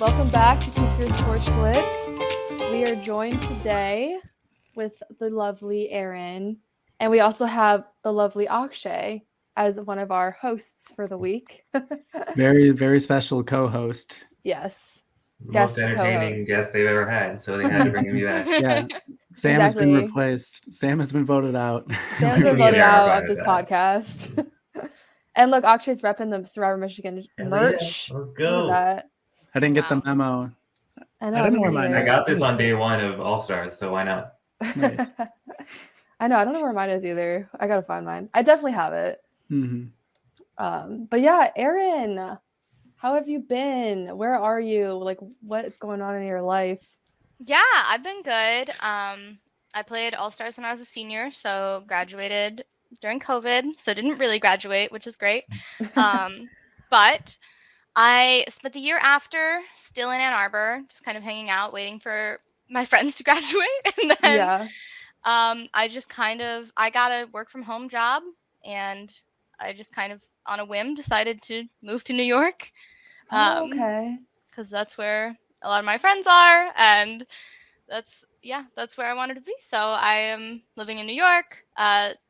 Welcome back to Keep Your Torch Lit. We are joined today with the lovely Erin, and we also have the lovely AKSHAY as one of our hosts for the week. Very, very special co-host. Yes. Most entertaining guest they've ever had, so they had to bring him back. Yeah. Sam has been replaced. Sam has been voted out. Sam has been voted out of this podcast. And look, AKSHAY's repping the Survivor Michigan merch. Yeah, let's go. Look at that. I didn't get the memo. I know. I don't know where mine is. I got this on day one of All Stars, so why not? Nice. I know. I don't know where mine is either. I gotta find mine. I definitely have it. Mm-hmm. But yeah, Erin, how have you been? Where are you? Like, what's going on in your life? Yeah, I've been good. I played All Stars when I was a senior, so graduated during COVID, so didn't really graduate, which is great. But I spent the year after still in Ann Arbor, just kind of hanging out, waiting for my friends to graduate. And then I got a work from home job, and I just kind of on a whim decided to move to New York. Okay. Because that's where a lot of my friends are, and that's where I wanted to be. So I am living in New York,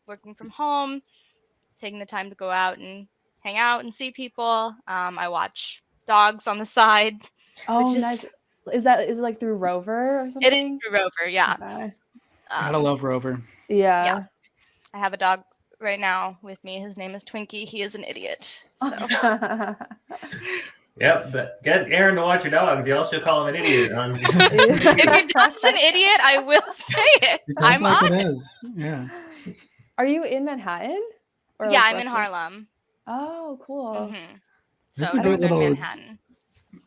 working from home, taking the time to go out and hang out and see people. I watch dogs on the side. Oh, nice. Is it like through Rover or something? It is through Rover, yeah. Okay. Gotta love Rover. Yeah. I have a dog right now with me. His name is Twinkie. He is an idiot. So. Yep, but get Erin to watch your dogs. Y'all should call him an idiot. If your dog's an idiot, I will say it. I'm like it is. Yeah. Are you in Manhattan? Or yeah, I'm in Harlem. Oh, cool. Mm-hmm. So I'm in Manhattan.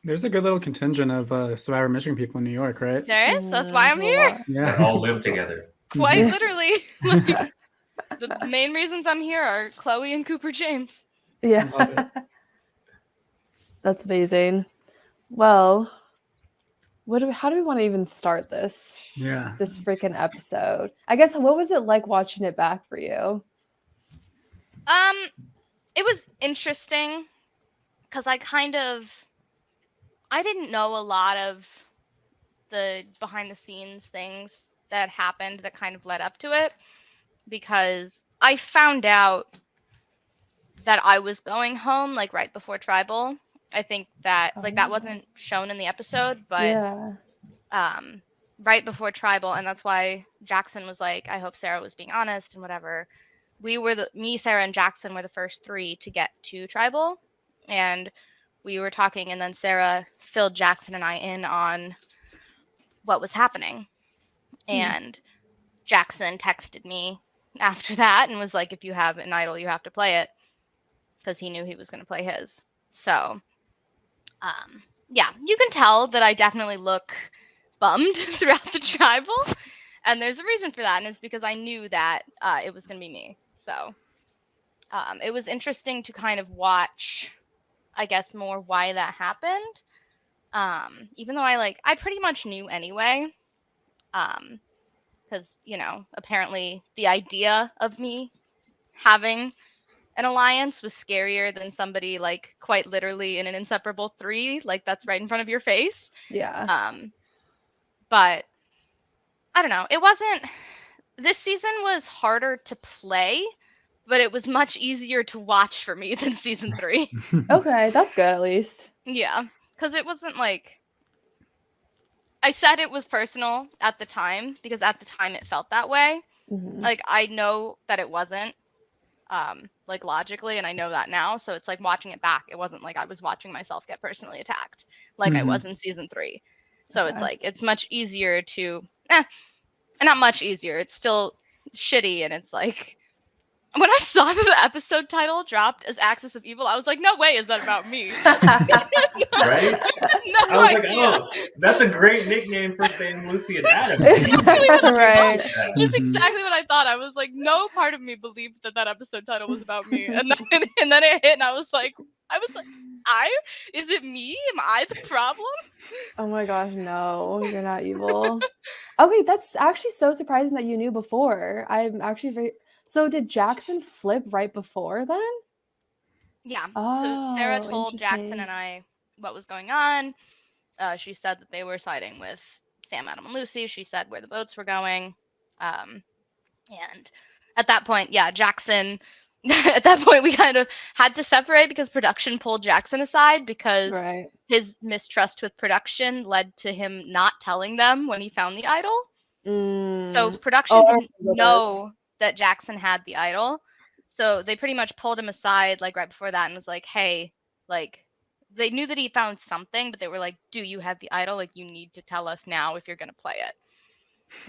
There's a good little contingent of Survivor Michigan people in New York, right? There is. That's why I'm here. Yeah. They all live together. Quite literally. Like, the main reasons I'm here are Chloe and Cooper James. Yeah. That's amazing. Well, how do we want to even start this? Yeah. This freaking episode. I guess, what was it like watching it back for you? It was interesting because I didn't know a lot of the behind the scenes things that happened that kind of led up to it, because I found out that I was going home like right before Tribal. I think that that wasn't shown in the episode, but right before Tribal, and that's why Jackson was like, I hope Sarah was being honest and whatever. Me, Sarah, and Jackson were the first three to get to Tribal, and we were talking, and then Sarah filled Jackson and I in on what was happening. And Jackson texted me after that and was like, if you have an idol, you have to play it, because he knew he was going to play his. So you can tell that I definitely look bummed throughout the Tribal, and there's a reason for that, and it's because I knew that it was going to be me. So it was interesting to kind of watch, I guess, more why that happened, even though I pretty much knew anyway, because apparently the idea of me having an alliance was scarier than somebody like quite literally in an inseparable 3, like that's right in front of your face. But I don't know, this season was harder to play, but it was much easier to watch for me than season 3. Okay, that's good at least. Yeah, because it wasn't like, I said it was personal at the time because at the time it felt that way. Like I know that it wasn't, like logically, and I know that now, so it's like watching it back, it wasn't like I was watching myself get personally attacked like I was in season 3. So it's like it's much easier to not much easier, it's still shitty, and it's like when I saw that the episode title dropped as Axis of Evil, I was like, no way is that about me. Right? No I was idea. like, oh, that's a great nickname for Sam, Lucy, and Adam. Right. That's exactly what I thought. I was like, no part of me believed that episode title was about me. And then it hit, and I was like, is it me? Am I the problem? Oh my gosh, no, you're not evil. Okay, that's actually so surprising that you knew before. I'm actually So did Jackson flip right before then? Yeah. So Sarah told Jackson and I what was going on. She said that they were siding with Sam, Adam, and Lucy. She said where the votes were going. And at that point, yeah, Jackson, at that point, we kind of had to separate because production pulled Jackson aside because Right. his mistrust with production led to him not telling them when he found the idol. So production Oh, I didn't remember know that Jackson had the idol. So they pretty much pulled him aside like right before that and was like, hey, like they knew that he found something, but they were like, do you have the idol? Like you need to tell us now if you're going to play it.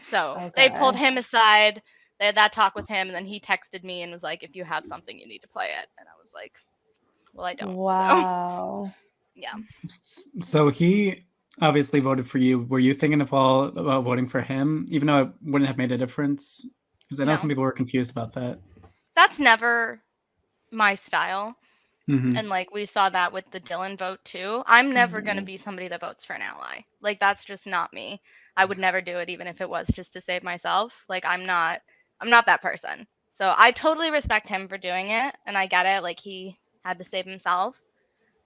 So they pulled Okay. him aside. They had that talk with him, and then he texted me and was like, if you have something, you need to play it. And I was like, well, I don't. So Wow. yeah. So he obviously voted for you. Were you thinking of all about voting for him, even though it wouldn't have made a difference? Because I know No. some people were confused about that. That's never my style. Mhm. And like we saw that with the Dylan vote too. I'm never going to Mhm. be somebody that votes for an ally. Like that's just not me. I would never do it even if it was just to save myself. Like I'm not that person. So I totally respect him for doing it and I get it, like he had to save himself.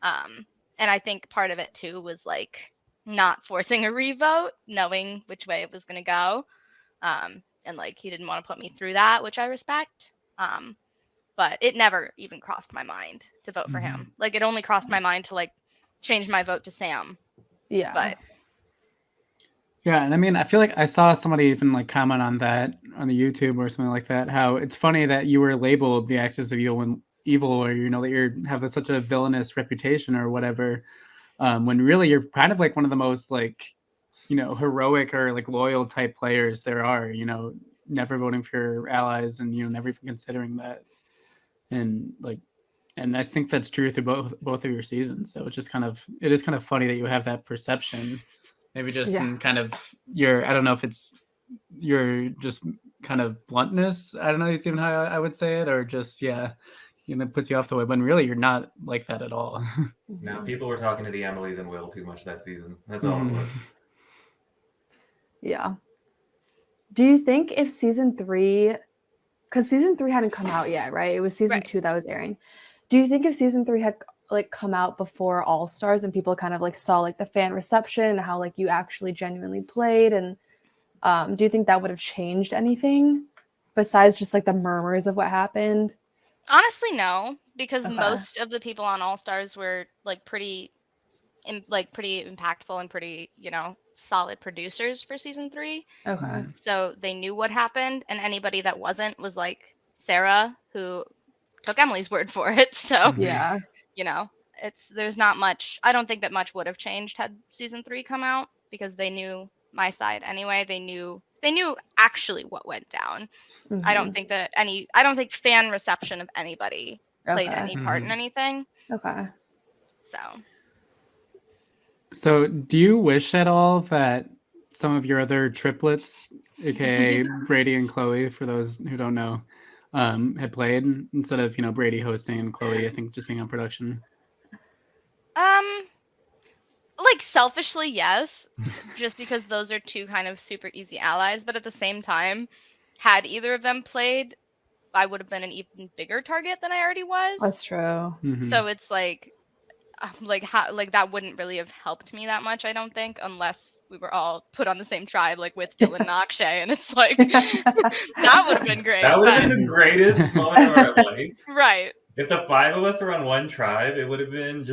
And I think part of it too was like not forcing a revote, knowing which way it was going to go. And like he didn't want to put me through that, which I respect. But it never even crossed my mind to vote for him. Like it only crossed my mind to like change my vote to Sam. Yeah. But Yeah, and I mean, I feel like I saw somebody even like comment on that on the YouTube or something like that. How it's funny that you were labeled the axis of evil, or you know that you have such a villainous reputation or whatever, when really you're kind of like one of the most like, you know, heroic or like loyal type players there are. You know, never voting for your allies and you know never even considering that, and like, and I think that's true through both of your seasons. So it is kind of funny that you have that perception. Maybe just Yeah. in kind of your, I don't know if it's your just kind of bluntness. I don't know it's even how I would say it, or just, yeah, you know, puts you off the way. When really you're not like that at all. No, people were talking to the Emilys and Will too much that season. That's all it was. Yeah. Do you think if season 3, because season 3 hadn't come out yet, right? It was season Right. 2 that was airing. Do you think if season 3 had like come out before All Stars and people kind of like saw like the fan reception and how like you actually genuinely played, and do you think that would have changed anything besides just like the murmurs of what happened? honestly, no, because Okay. most of the people on All Stars were like pretty impactful and pretty, you know, solid producers for season 3. Okay. So they knew what happened, and anybody that wasn't was like Sarah, who took Emily's word for it. So Yeah. you know, there's not much. I don't think that much would have changed had season 3 come out because they knew my side anyway. They knew actually what went down. I don't think that I don't think fan reception of anybody played Okay. any part in anything. Okay. So So do you wish at all that some of your other triplets, aka Brady and Chloe, for those who don't know, had played instead of, you know, Brady hosting and Chloe, I think, just being on production? like selfishly, yes, just because those are two kind of super easy allies, but at the same time, had either of them played, I would have been an even bigger target than I already was. That's true. So it's like how like that wouldn't really have helped me that much, I don't think, unless we were all put on the same tribe, like with Dylan and AKSHAY, and it's like that would have been great. That would have been the greatest moment of our life. Right. If the 5 of us were on one tribe, it would have been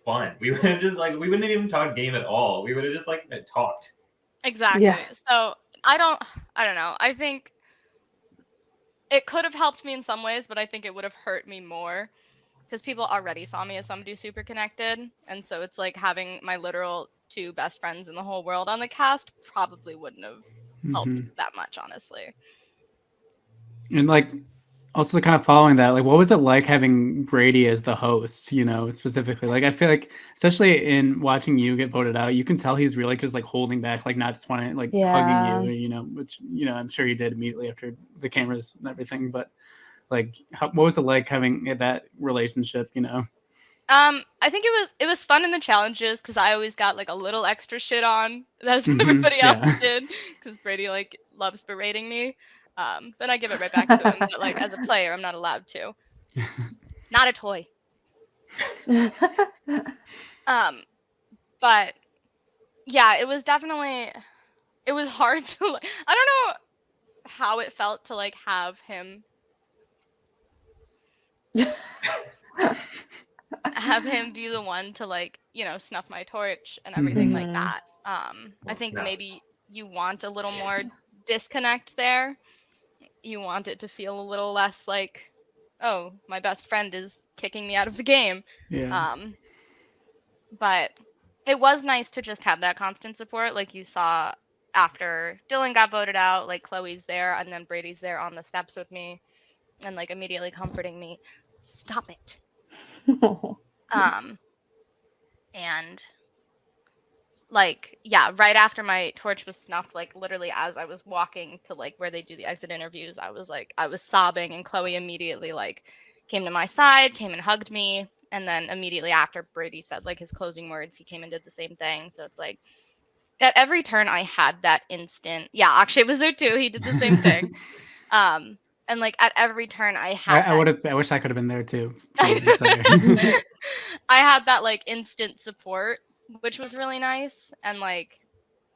fun. We would have just like, we wouldn't have even talked game at all. We would have just like talked. Exactly. Yeah. So I don't know. I think it could have helped me in some ways, but I think it would have hurt me more because people already saw me as somebody super connected. And so it's like having my literal 2 best friends in the whole world on the cast probably wouldn't have helped that much, honestly. And like, also kind of following that, like, what was it like having Brady as the host, you know, specifically? Like, I feel like, especially in watching you get voted out, you can tell he's really just like holding back, like not just wanting, like hugging you, you know, which, you know, I'm sure he did immediately after the cameras and everything. But like, what was it like having that relationship, you know? I think it was fun in the challenges because I always got like a little extra shit on as everybody else did because Brady like loves berating me. Then I give it right back to him. But like as a player, I'm not allowed to. Not a toy. But yeah, it was definitely, it was hard to, I don't know how it felt to like have him be the one to like, snuff my torch and everything like Mhm. that. I Well, think snuff. maybe you want a little more disconnect there. You want it to feel a little less like, oh, my best friend is kicking me out of the game. Yeah. But it was nice to just have that constant support, like you saw after Dylan got voted out. Like Chloe's there, and then Brady's there on the steps with me, and like immediately comforting me. Stop it. And like, yeah, right after my torch was snuffed, like literally as I was walking to like where they do the exit interviews, I was sobbing, and Chloe immediately like came to my side, came and hugged me, and then immediately after Brady said like his closing words, he came and did the same thing. So it's like at every turn I had that instant. Yeah, Akshay was there too. He did the same thing. And like at every turn I had I wish I could have been there too. I Sorry. I had that like instant support, which was really nice, and like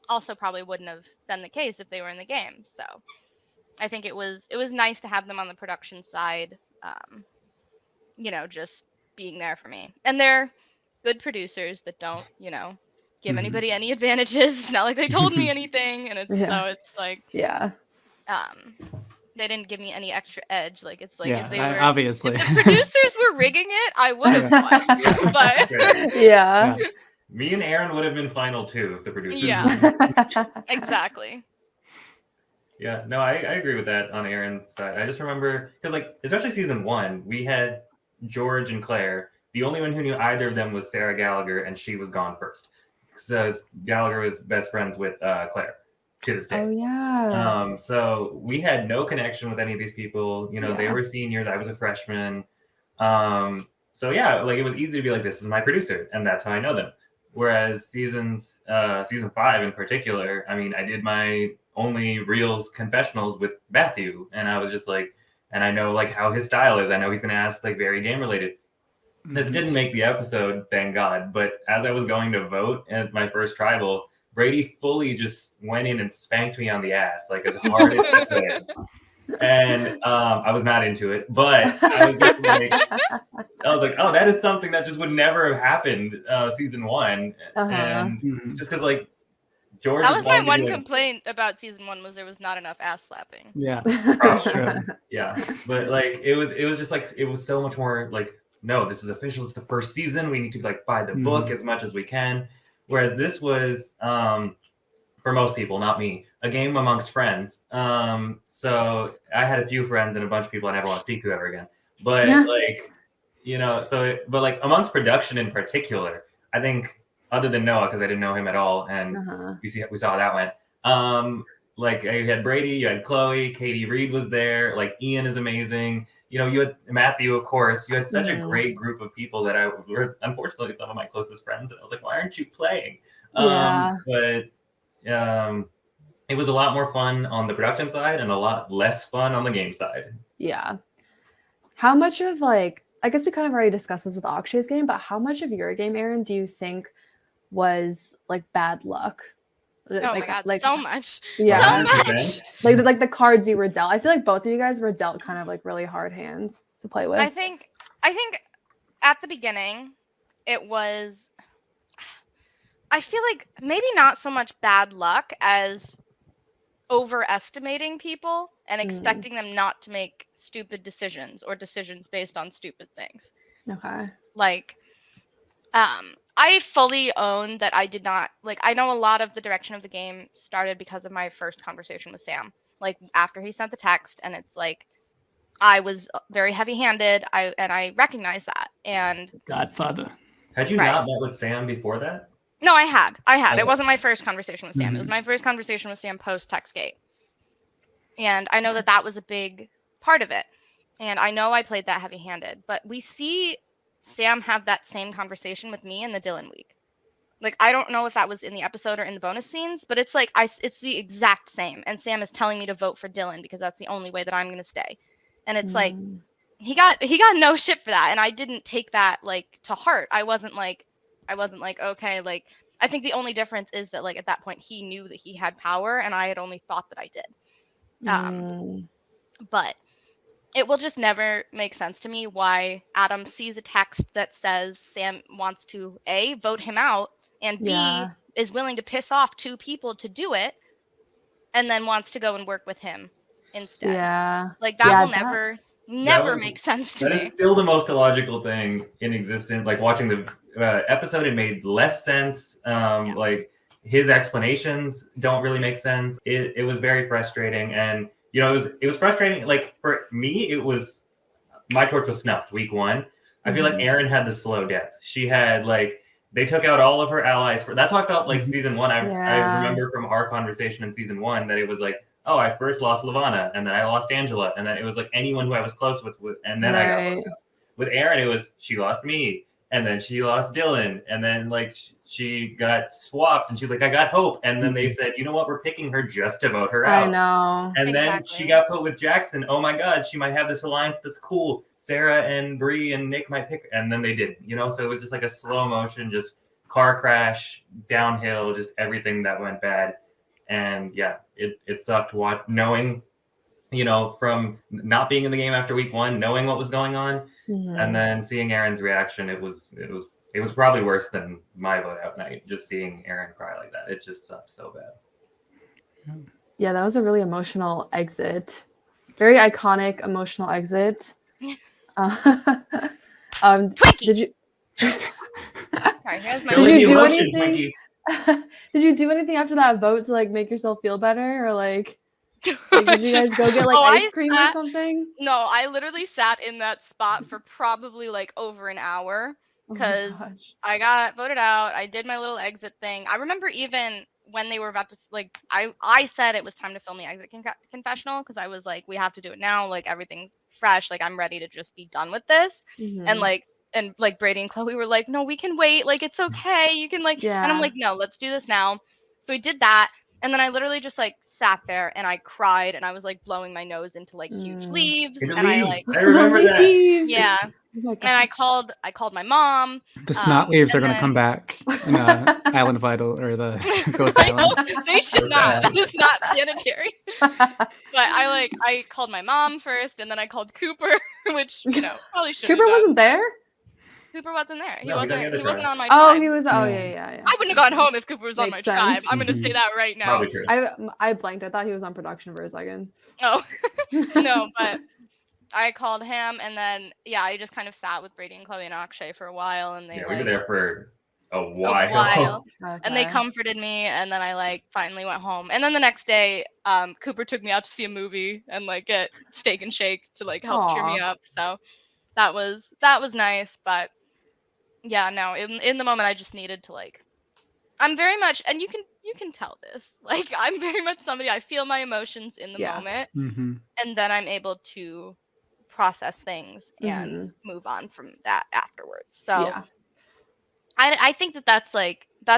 also probably wouldn't have been the case if they were in the game. So I think it was nice to have them on the production side, just being there for me. And they're good producers that don't, give Mhm. anybody any advantages. It's not like they told me anything, and it's Yeah. so it's like Yeah. they didn't give me any extra edge. Like it's like Yeah, if they were obviously. if the producers were rigging it, I would have won. But Yeah. Me and Aaron would have been final too if the producers. Yeah. Exactly. Yeah, no, I agree with that on Aaron's side. I just remember because, like, especially season 1, we had George and Claire. The only one who knew either of them was Sarah Gallagher, and she was gone first. Because Gallagher was best friends with Claire to this day. Oh yeah. So we had no connection with any of these people. They Yeah. were seniors. I was a freshman. So yeah, like it was easy to be like, this is my producer, and that's how I know them. Whereas season 5 in particular, I mean, I did my only real confessionals with Matthew, and I was just like, and I know like how his style is. I know he's gonna ask like very game related. This didn't make the episode, thank God. But as I was going to vote at my first tribal, Brady fully just went in and spanked me on the ass like as hard as he could. And I was not into it, but I was just like, oh, that is something that just would never have happened season 1, and just because like George. That was my one complaint about season 1 was there was not enough ass slapping. Yeah, that's true. Yeah, but like it was just like it was so much more like, no, this is official. It's the first season. We need to like buy the book as much as we can. Whereas this was, for most people, not me, a game amongst friends. So I had a few friends and a bunch of people I never want to speak to ever again. But like, but like amongst production in particular, I think other than Noah, because I didn't know him at all, and we saw how that went. Like you had Brady, you had Chloe, Katie Reed was there. Like Ian is amazing. You had Matthew, of course. You had such a great group of people that were unfortunately some of my closest friends. And I was like, why aren't you playing? But it was a lot more fun on the production side and a lot less fun on the game side. Yeah. How much of like, I guess we kind of already discussed this with Akshay's game, but how much of your game, Aaron, do you think was like bad luck? Oh my God, like, so much. Yeah. So much. Like the cards you were dealt. I feel like both of you guys were dealt kind of like really hard hands to play with. I think at the beginning it was, I feel like maybe not so much bad luck as overestimating people and expecting them not to make stupid decisions or decisions based on stupid things. Okay. Like, I fully own that I did not, like, I know a lot of the direction of the game started because of my first conversation with Sam. Like, after he sent the text, and it's like, I was very heavy-handed, and I recognize that. And Godfather. Had you not met with Sam before that? No, I had. Okay. It wasn't my first conversation with Sam. It was my first conversation with Sam post-TextGate. And I know that was a big part of it. And I know I played that heavy-handed. But we see Sam have that same conversation with me in the Dylan week. Like, I don't know if that was in the episode or in the bonus scenes, but it's like, it's the exact same. And Sam is telling me to vote for Dylan because that's the only way that I'm going to stay. And it's like, he got no shit for that. And I didn't take that, like, to heart. I wasn't like, okay, like, I think the only difference is that like at that point he knew that he had power, and I had only thought that I did. But it will just never make sense to me why Adam sees a text that says Sam wants to A, vote him out, and B, is willing to piss off 2 people to do it, and then wants to go and work with him instead. Yeah. Like that will never was- make sense to That me. is still the most illogical thing in existence. Like watching the episode, it made less sense. Like his explanations don't really make sense. It was very frustrating, and you know, it was frustrating. Like for me, it was my torch was snuffed week 1. I feel like Erin had the slow death. She had like they took out all of her allies. That's how I felt like season 1. I remember from our conversation in season 1 that it was like, oh, I first lost Levana, and then I lost Angela, and then it was like anyone who I was close with and then I got voted out. With Erin, it was she lost me, and then she lost Dylan, and then like she got swapped, and she's like, I got Hope, and then they said, you know what, we're picking her just to vote her out. I know. And then she got put with Jackson. Oh my God, she might have this alliance that's cool. Sarah and Bree and Nick might pick, and then they didn't. You know, so it was just like a slow motion, just car crash downhill, just everything that went bad. And yeah, it sucked knowing, you know, from not being in the game after week 1, knowing what was going on, and then seeing Erin's reaction. It was probably worse than my vote out night. Just seeing Erin cry like that, it just sucked so bad. Yeah, that was a really emotional exit. Very iconic emotional exit. Twinkie. Did you? Sorry, here's my Did you do emotion, anything? Did you do anything after that vote to like make yourself feel better, or like did you guys go get like ice cream or something? No, I literally sat in that spot for probably like over an hour because I got voted out. I did my little exit thing. I remember even when they were about to like, I said it was time to film the exit confessional because I was like, we have to do it now. Like everything's fresh. Like I'm ready to just be done with this. And like Brady and Chloe were like, no, we can wait. Like, it's okay. You can like, and I'm like, no, let's do this now. So we did that. And then I literally just like sat there and I cried and I was like blowing my nose into like huge leaves. And I remember that. Yeah. And I called my mom. The snot leaves are going to come back in Island Vital or the Ghost Island. They should not. It is not sanitary. But I called my mom first and then I called Cooper, which, you know, probably shouldn't Cooper wasn't there? Cooper wasn't there. He No, wasn't on my tribe. Oh, he was. Oh, yeah. I wouldn't have gone home if Cooper was on my tribe. I'm going to say that right now. Probably true. I blanked. I thought he was on production for a second. Oh, no, but I called him and then, I just kind of sat with Brady and Chloe and Akshay for a while. And they we were there for a while. Okay. And they comforted me. And then I finally went home. And then the next day, Cooper took me out to see a movie and get Steak and Shake to help cheer me up. So that was nice. But yeah, no, in the moment I just needed to I'm very much, and you can tell this, I'm very much somebody, I feel my emotions in the moment, and then I'm able to process things and move on from that afterwards. So I think that's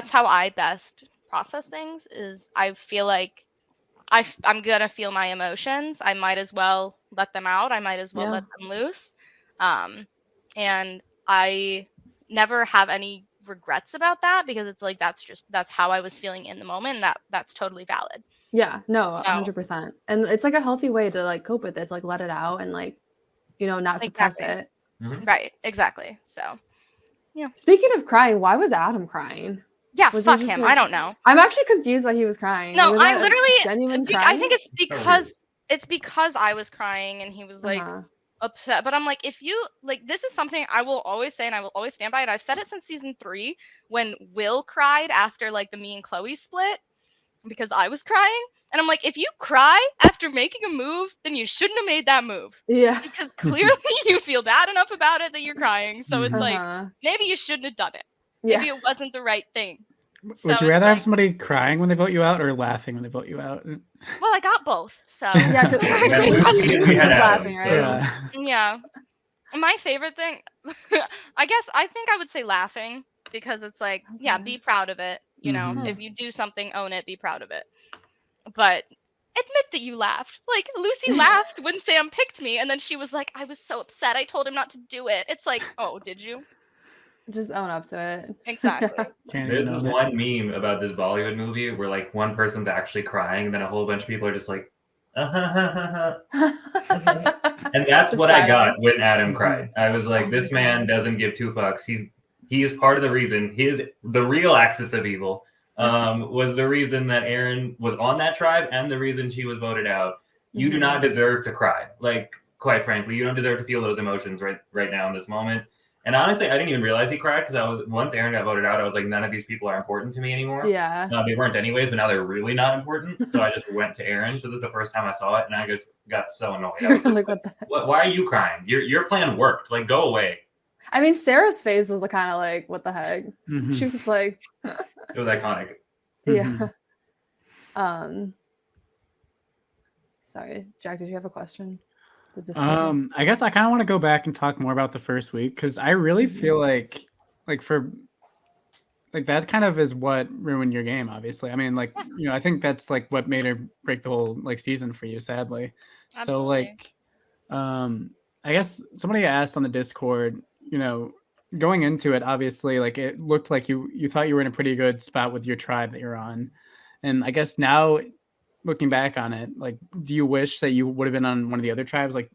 how I best process things, is I feel like I'm gonna feel my emotions. I might as well let them out. I might as well let them loose. And I never have any regrets about that, because it's that's how I was feeling in the moment, and that's totally valid. Yeah, no, 100%. And it's a healthy way to cope with this, let it out and not suppress it. Right, exactly. So yeah. Speaking of crying, why was Adam crying? Yeah, fuck him. I don't know. I'm actually confused why he was crying. No, was I literally genuine crying? I think it's because I was crying and he was upset. But I'm like, if you this is something I will always say and I will always stand by it. I've said it since season 3 when Will cried after the me and Chloe split, because I was crying. And I'm like, if you cry after making a move, then you shouldn't have made that move. Yeah. Because clearly you feel bad enough about it that you're crying. So it's maybe you shouldn't have done it. Maybe it wasn't the right thing. Would you rather have somebody crying when they vote you out or laughing when they vote you out? Well, I got both. So yeah, because laughing, right? Yeah. My favorite thing, I think I would say laughing, because it's be proud of it. You know, if you do something, own it, be proud of it. But admit that you laughed. Lucy laughed when Sam picked me, and then she was like, I was so upset. I told him not to do it. It's oh, did you? Just own up to it. Exactly. Can't There's even this own it. one meme about this Bollywood movie where like one person's actually crying, and then a whole bunch of people are just like, and that's The what I got silence. when Adam Mhm. cried. I was like, Oh this my man gosh. doesn't give two fucks. He is part of the reason. The real axis of evil was the reason that Aaron was on that tribe and the reason she was voted out. You do not deserve to cry. Like, quite frankly, you don't deserve to feel those emotions right now in this moment. And honestly, I didn't even realize he cried because once Aaron got voted out, I was like, none of these people are important to me anymore. Yeah. They weren't anyways, but now they're really not important. So I just went to Aaron. So this is the first time I saw it, and I just got so annoyed. I was just Like, what the heck? why are you crying? Your plan worked. Like, go away. I mean, Sarah's face was kind of like, what the heck? Mhm. She was like, It was iconic. yeah. Sorry, Jack, did you have a question? The Discord? I guess I kind of want to go back and talk more about the first week because I really feel like for like that kind of is what ruined your game. Obviously, I mean, like I think that's like what made or break the whole like season for you. Sadly, so Absolutely. like I guess somebody asked on the Discord, going into it, obviously, like it looked like you thought you were in a pretty good spot with your tribe that you're on, and I guess now looking back on it, like, do you wish that you would have been on one of the other tribes? Like,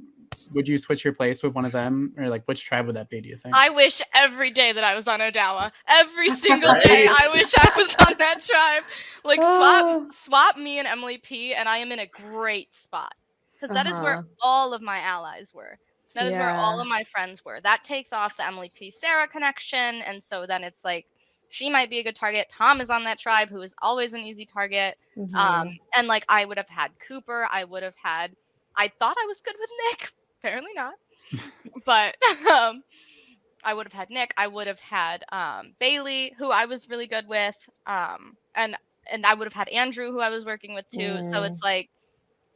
would you switch your place with one of them, or like, which tribe would that be? Do you think? I wish every day that I was on Odawa. Every single Right? day, I wish I was on that tribe. Like Oh. swap me and Emily P, and I am in a great spot because that is where all of my allies were. That is where all of my friends were. That takes off the Emily P Sarah connection, and so then it's like she might be a good target. Tom is on that tribe, who is always an easy target. And like I would have had Cooper. I thought I was good with Nick. Apparently not. But I would have had Nick. I would have had Bailey, who I was really good with. And I would have had Andrew, who I was working with too. So it's like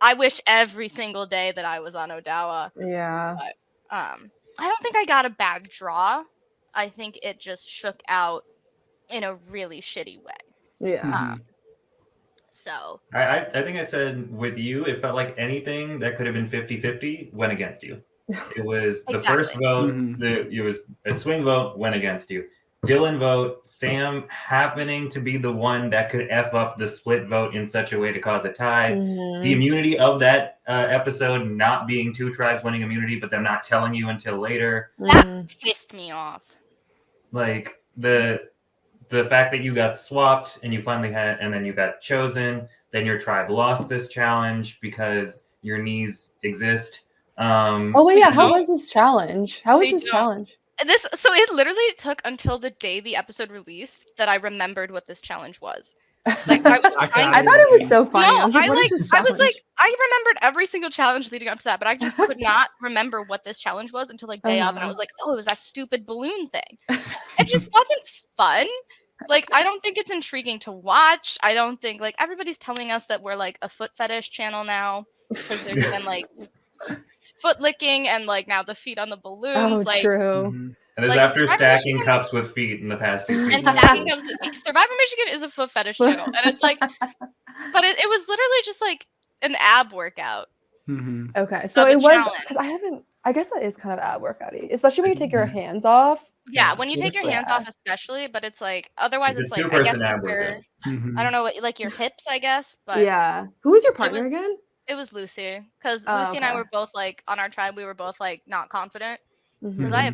I wish every single day that I was on Odawa. Yeah. But I don't think I got a bad draw. I think it just shook out in a really shitty way. Yeah. So I think I said with you, it felt like anything that could have been 50-50 went against you. It was the first Exactly. vote. It was a swing vote went against you. Dylan vote, Sam happening to be the one that could F up the split vote in such a way to cause a tie. The immunity of that episode not being two tribes winning immunity, but them not telling you until later. That pissed me off. Like the fact that you got swapped and you finally had, and then you got chosen, then your tribe lost this challenge because your knees exist. Oh wait, yeah. How was this challenge? How was this challenge? So it literally took until the day the episode released that I remembered what this challenge was. Like I was I thought it was so funny. No, I was like, I remembered every single challenge leading up to that, but I just could not remember what this challenge was until like day of, and I was like, oh, it was that stupid balloon thing. It just wasn't fun. Like I don't think it's intriguing to watch. I don't think like everybody's telling us that we're like a foot fetish channel now because there's been like foot licking and like now the feet on the balloons. Oh, like true. And it's like, after Survivor stacking Michigan- cups with feet in the past few and seasons. stacking comes Survivor Michigan is a foot fetish channel, and it's like, but it was literally just like an ab workout. Okay, so of a it was challenge. because I guess that is kind of ab workouty, especially when you take your hands off. Yeah, when you take your Honestly, hands yeah. off, especially, but it's like otherwise It's it's a like I guess two-person like ab workout. I don't know what like your hips, I guess, but Yeah. Who was your partner was- again? it was Lucy because Oh, Lucy and I okay. were both like on our tribe. We were both like not confident because I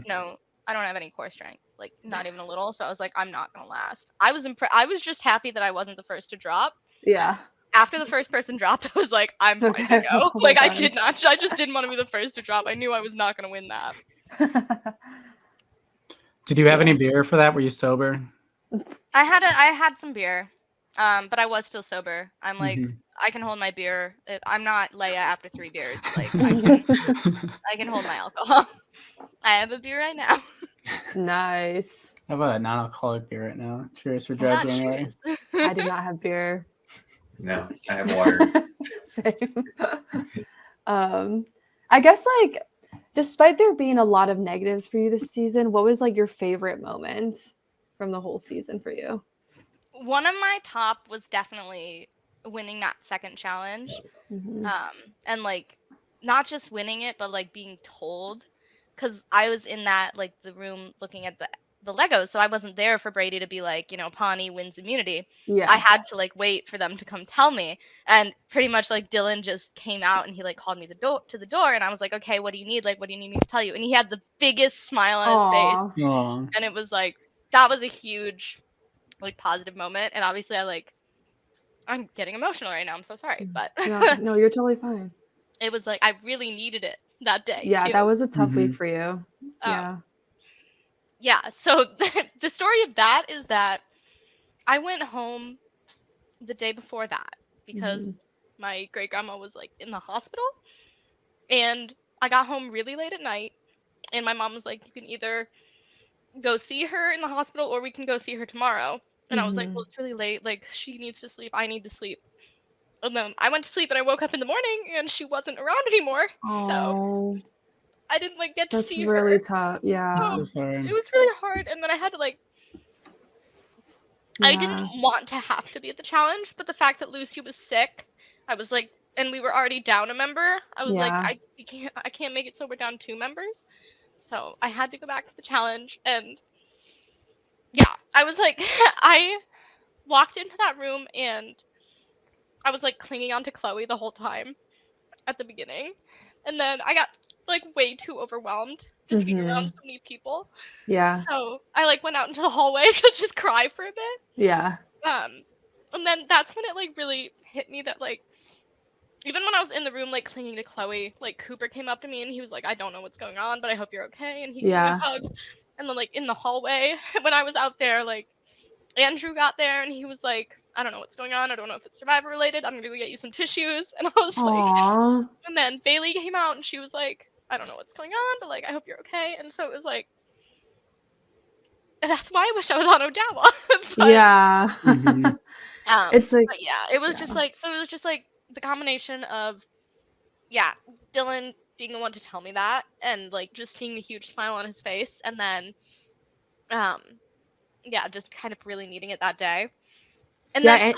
don't have any core strength, like not even a little. So I was like, I'm not gonna last. I was I was just happy that I wasn't the first to drop. Yeah. After the first person dropped, I was like, I'm fine Okay. to go. Oh my Like I God. did not. I just didn't want to be the first to drop. I knew I was not gonna win that. Did you have any beer for that? Were you sober? I had some beer, but I was still sober. I'm like, I can hold my beer. I'm not Leia after 3 beers. Like I can hold my alcohol. I have a beer right now. Nice. I have a non-alcoholic beer right now. Cheers for I'm dry not January. serious. I do not have beer. No, I have water. Same. I guess like despite there being a lot of negatives for you this season, what was like your favorite moment from the whole season for you? One of my top was definitely winning that second challenge. And like not just winning it, but like being told, because I was in that like the room looking at the the Legos, so I wasn't there for Brady to be like, you know, Pawnee wins immunity. Yeah. I had to like wait for them to come tell me, and pretty much like Dylan just came out and he like called me to the door, and I was like, okay, what do you need? Like, what do you need me to tell you? And he had the biggest smile on his face, Aw. Oh, and it was like that was a huge like positive moment. And obviously I'm getting emotional right now. I'm so sorry, but No, you're totally fine. it was like I really needed it that day. Yeah, too. that was a tough week Mhm. for you. Yeah. Yeah, so the story of that is that I went home the day before that because my great grandma was like in the hospital, and I got home really late at night, and my mom was like, you can either go see her in the hospital or we can go see her tomorrow. And I was like, well, it's really late, like she needs to sleep, I need to sleep. And then I went to sleep and I woke up in the morning and she wasn't around anymore. So Oh, I didn't like get to that's see really her. tough. Yeah. I'm so sorry. It was really hard, and then I had to like I Yeah. didn't want to have to be at the challenge, but the fact that Lucy was sick, I was like, and we were already down a member. I was Yeah. like, I can't make it so we're down 2 members. So I had to go back to the challenge, and yeah, I was like, I walked into that room and I was like clinging onto Chloe the whole time at the beginning, and then I got like way too overwhelmed just being around so many people. Yeah. So I like went out into the hallway to just cry for a bit. Yeah. And then that's when it like really hit me that like even when I was in the room like clinging to Chloe, like Cooper came up to me and he was like, I don't know what's going on, but I hope you're okay. And he gave me Yeah. a hug. And then like in the hallway when I was out there, like Andrew got there and he was like, I don't know what's going on. I don't know if it's survivor related. I'm gonna go get you some tissues. And I was like, Aw. and then Bailey came out and she was like, I don't know what's going on, but like I hope you're okay. And so it was like that's why I wish I was on Odawa. But, Yeah. Mhm. It's like but yeah, it was yeah. just like, so it was just like the combination of, yeah, Dylan being the one to tell me that and like just seeing the huge smile on his face, and then, yeah, just kind of really needing it that day. And Yeah, then,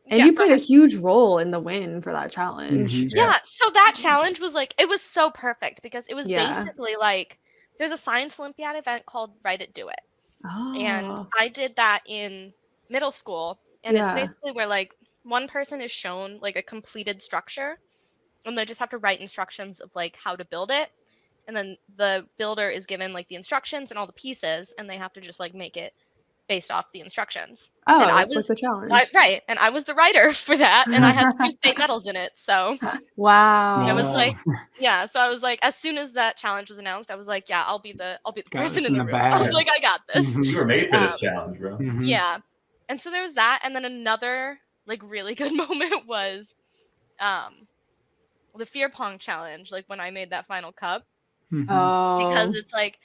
and yeah, you go played a ahead. huge role in the win for that challenge. Mhm. Yeah, so that challenge was like, it was so perfect because it was Yeah. basically like, there's a Science Olympiad event called Write It, Do It. And Oh. I did that in middle school, and it's Yeah. basically where like one person is shown like a completed structure, and they just have to write instructions of like how to build it, and then the builder is given like the instructions and all the pieces, and they have to just like make it based off the instructions. Oh, and I it's like was the challenge. right, and I was the writer for that, and I had 2 state medals in it. So Wow. it was Wow. like, yeah. So I was like, as soon as that challenge was announced, I was like, yeah, I'll be the Got person this in in the the room. I was bag. like, I got this. Mhm. You were made for this Um, challenge, bro. Mhm. Yeah. And so there was that, and then another like really good moment was the fear pong challenge, like when I made that final cup, Mhm. because Oh. it's like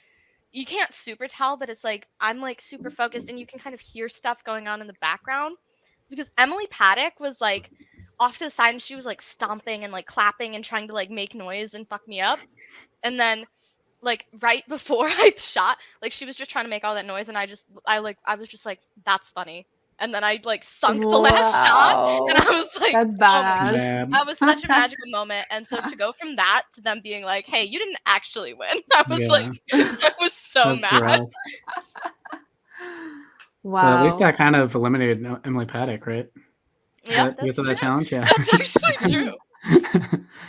you can't super tell, but it's like I'm like super focused and you can kind of hear stuff going on in the background, because Emily Paddock was like off to the side and she was like stomping and like clapping and trying to like make noise and fuck me up. And then like right before I shot, like she was just trying to make all that noise, and I was just like, that's funny. And then I like sunk the last shot, and I Wow. was like, That's oh my badass. Bad. that was such a magical moment. And so to go from that to them being like, hey, you didn't actually win, I was Yeah. like, I was so That's mad. rough. But at least Wow. that kind of eliminated Emily Paddock, right? Yep, Because that's of that true. challenge, yeah. That's actually true.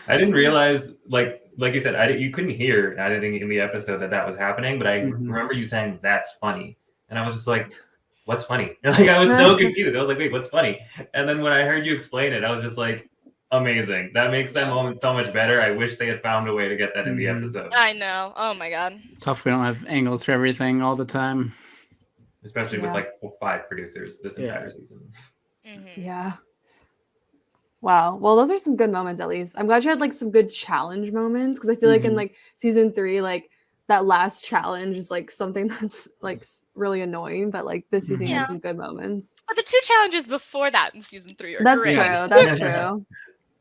I didn't realize, like you said, you couldn't hear anything in the episode that was happening, but I Mhm. remember you saying that's funny, and I was just like, "What's funny?" Like I was so confused. I was like, "Wait, what's funny?" And then when I heard you explain it, I was just like, "Amazing! That makes that Yeah. moment so much better." I wish they had found a way to get that in the Mhm. episode, I know. Oh my god. It's tough we don't have angles for everything all the time. especially with Yeah. like 5 producers this Yeah. entire season. Mm-hmm. Yeah. Wow. Well, those are some good moments at least. I'm glad you had like some good challenge moments, because I feel like in Mhm. like season 3, like that last challenge is like something that's like really annoying, but like this season you Yeah. had some good moments. But the 2 challenges before that in season 3 are That's great. true. That's true.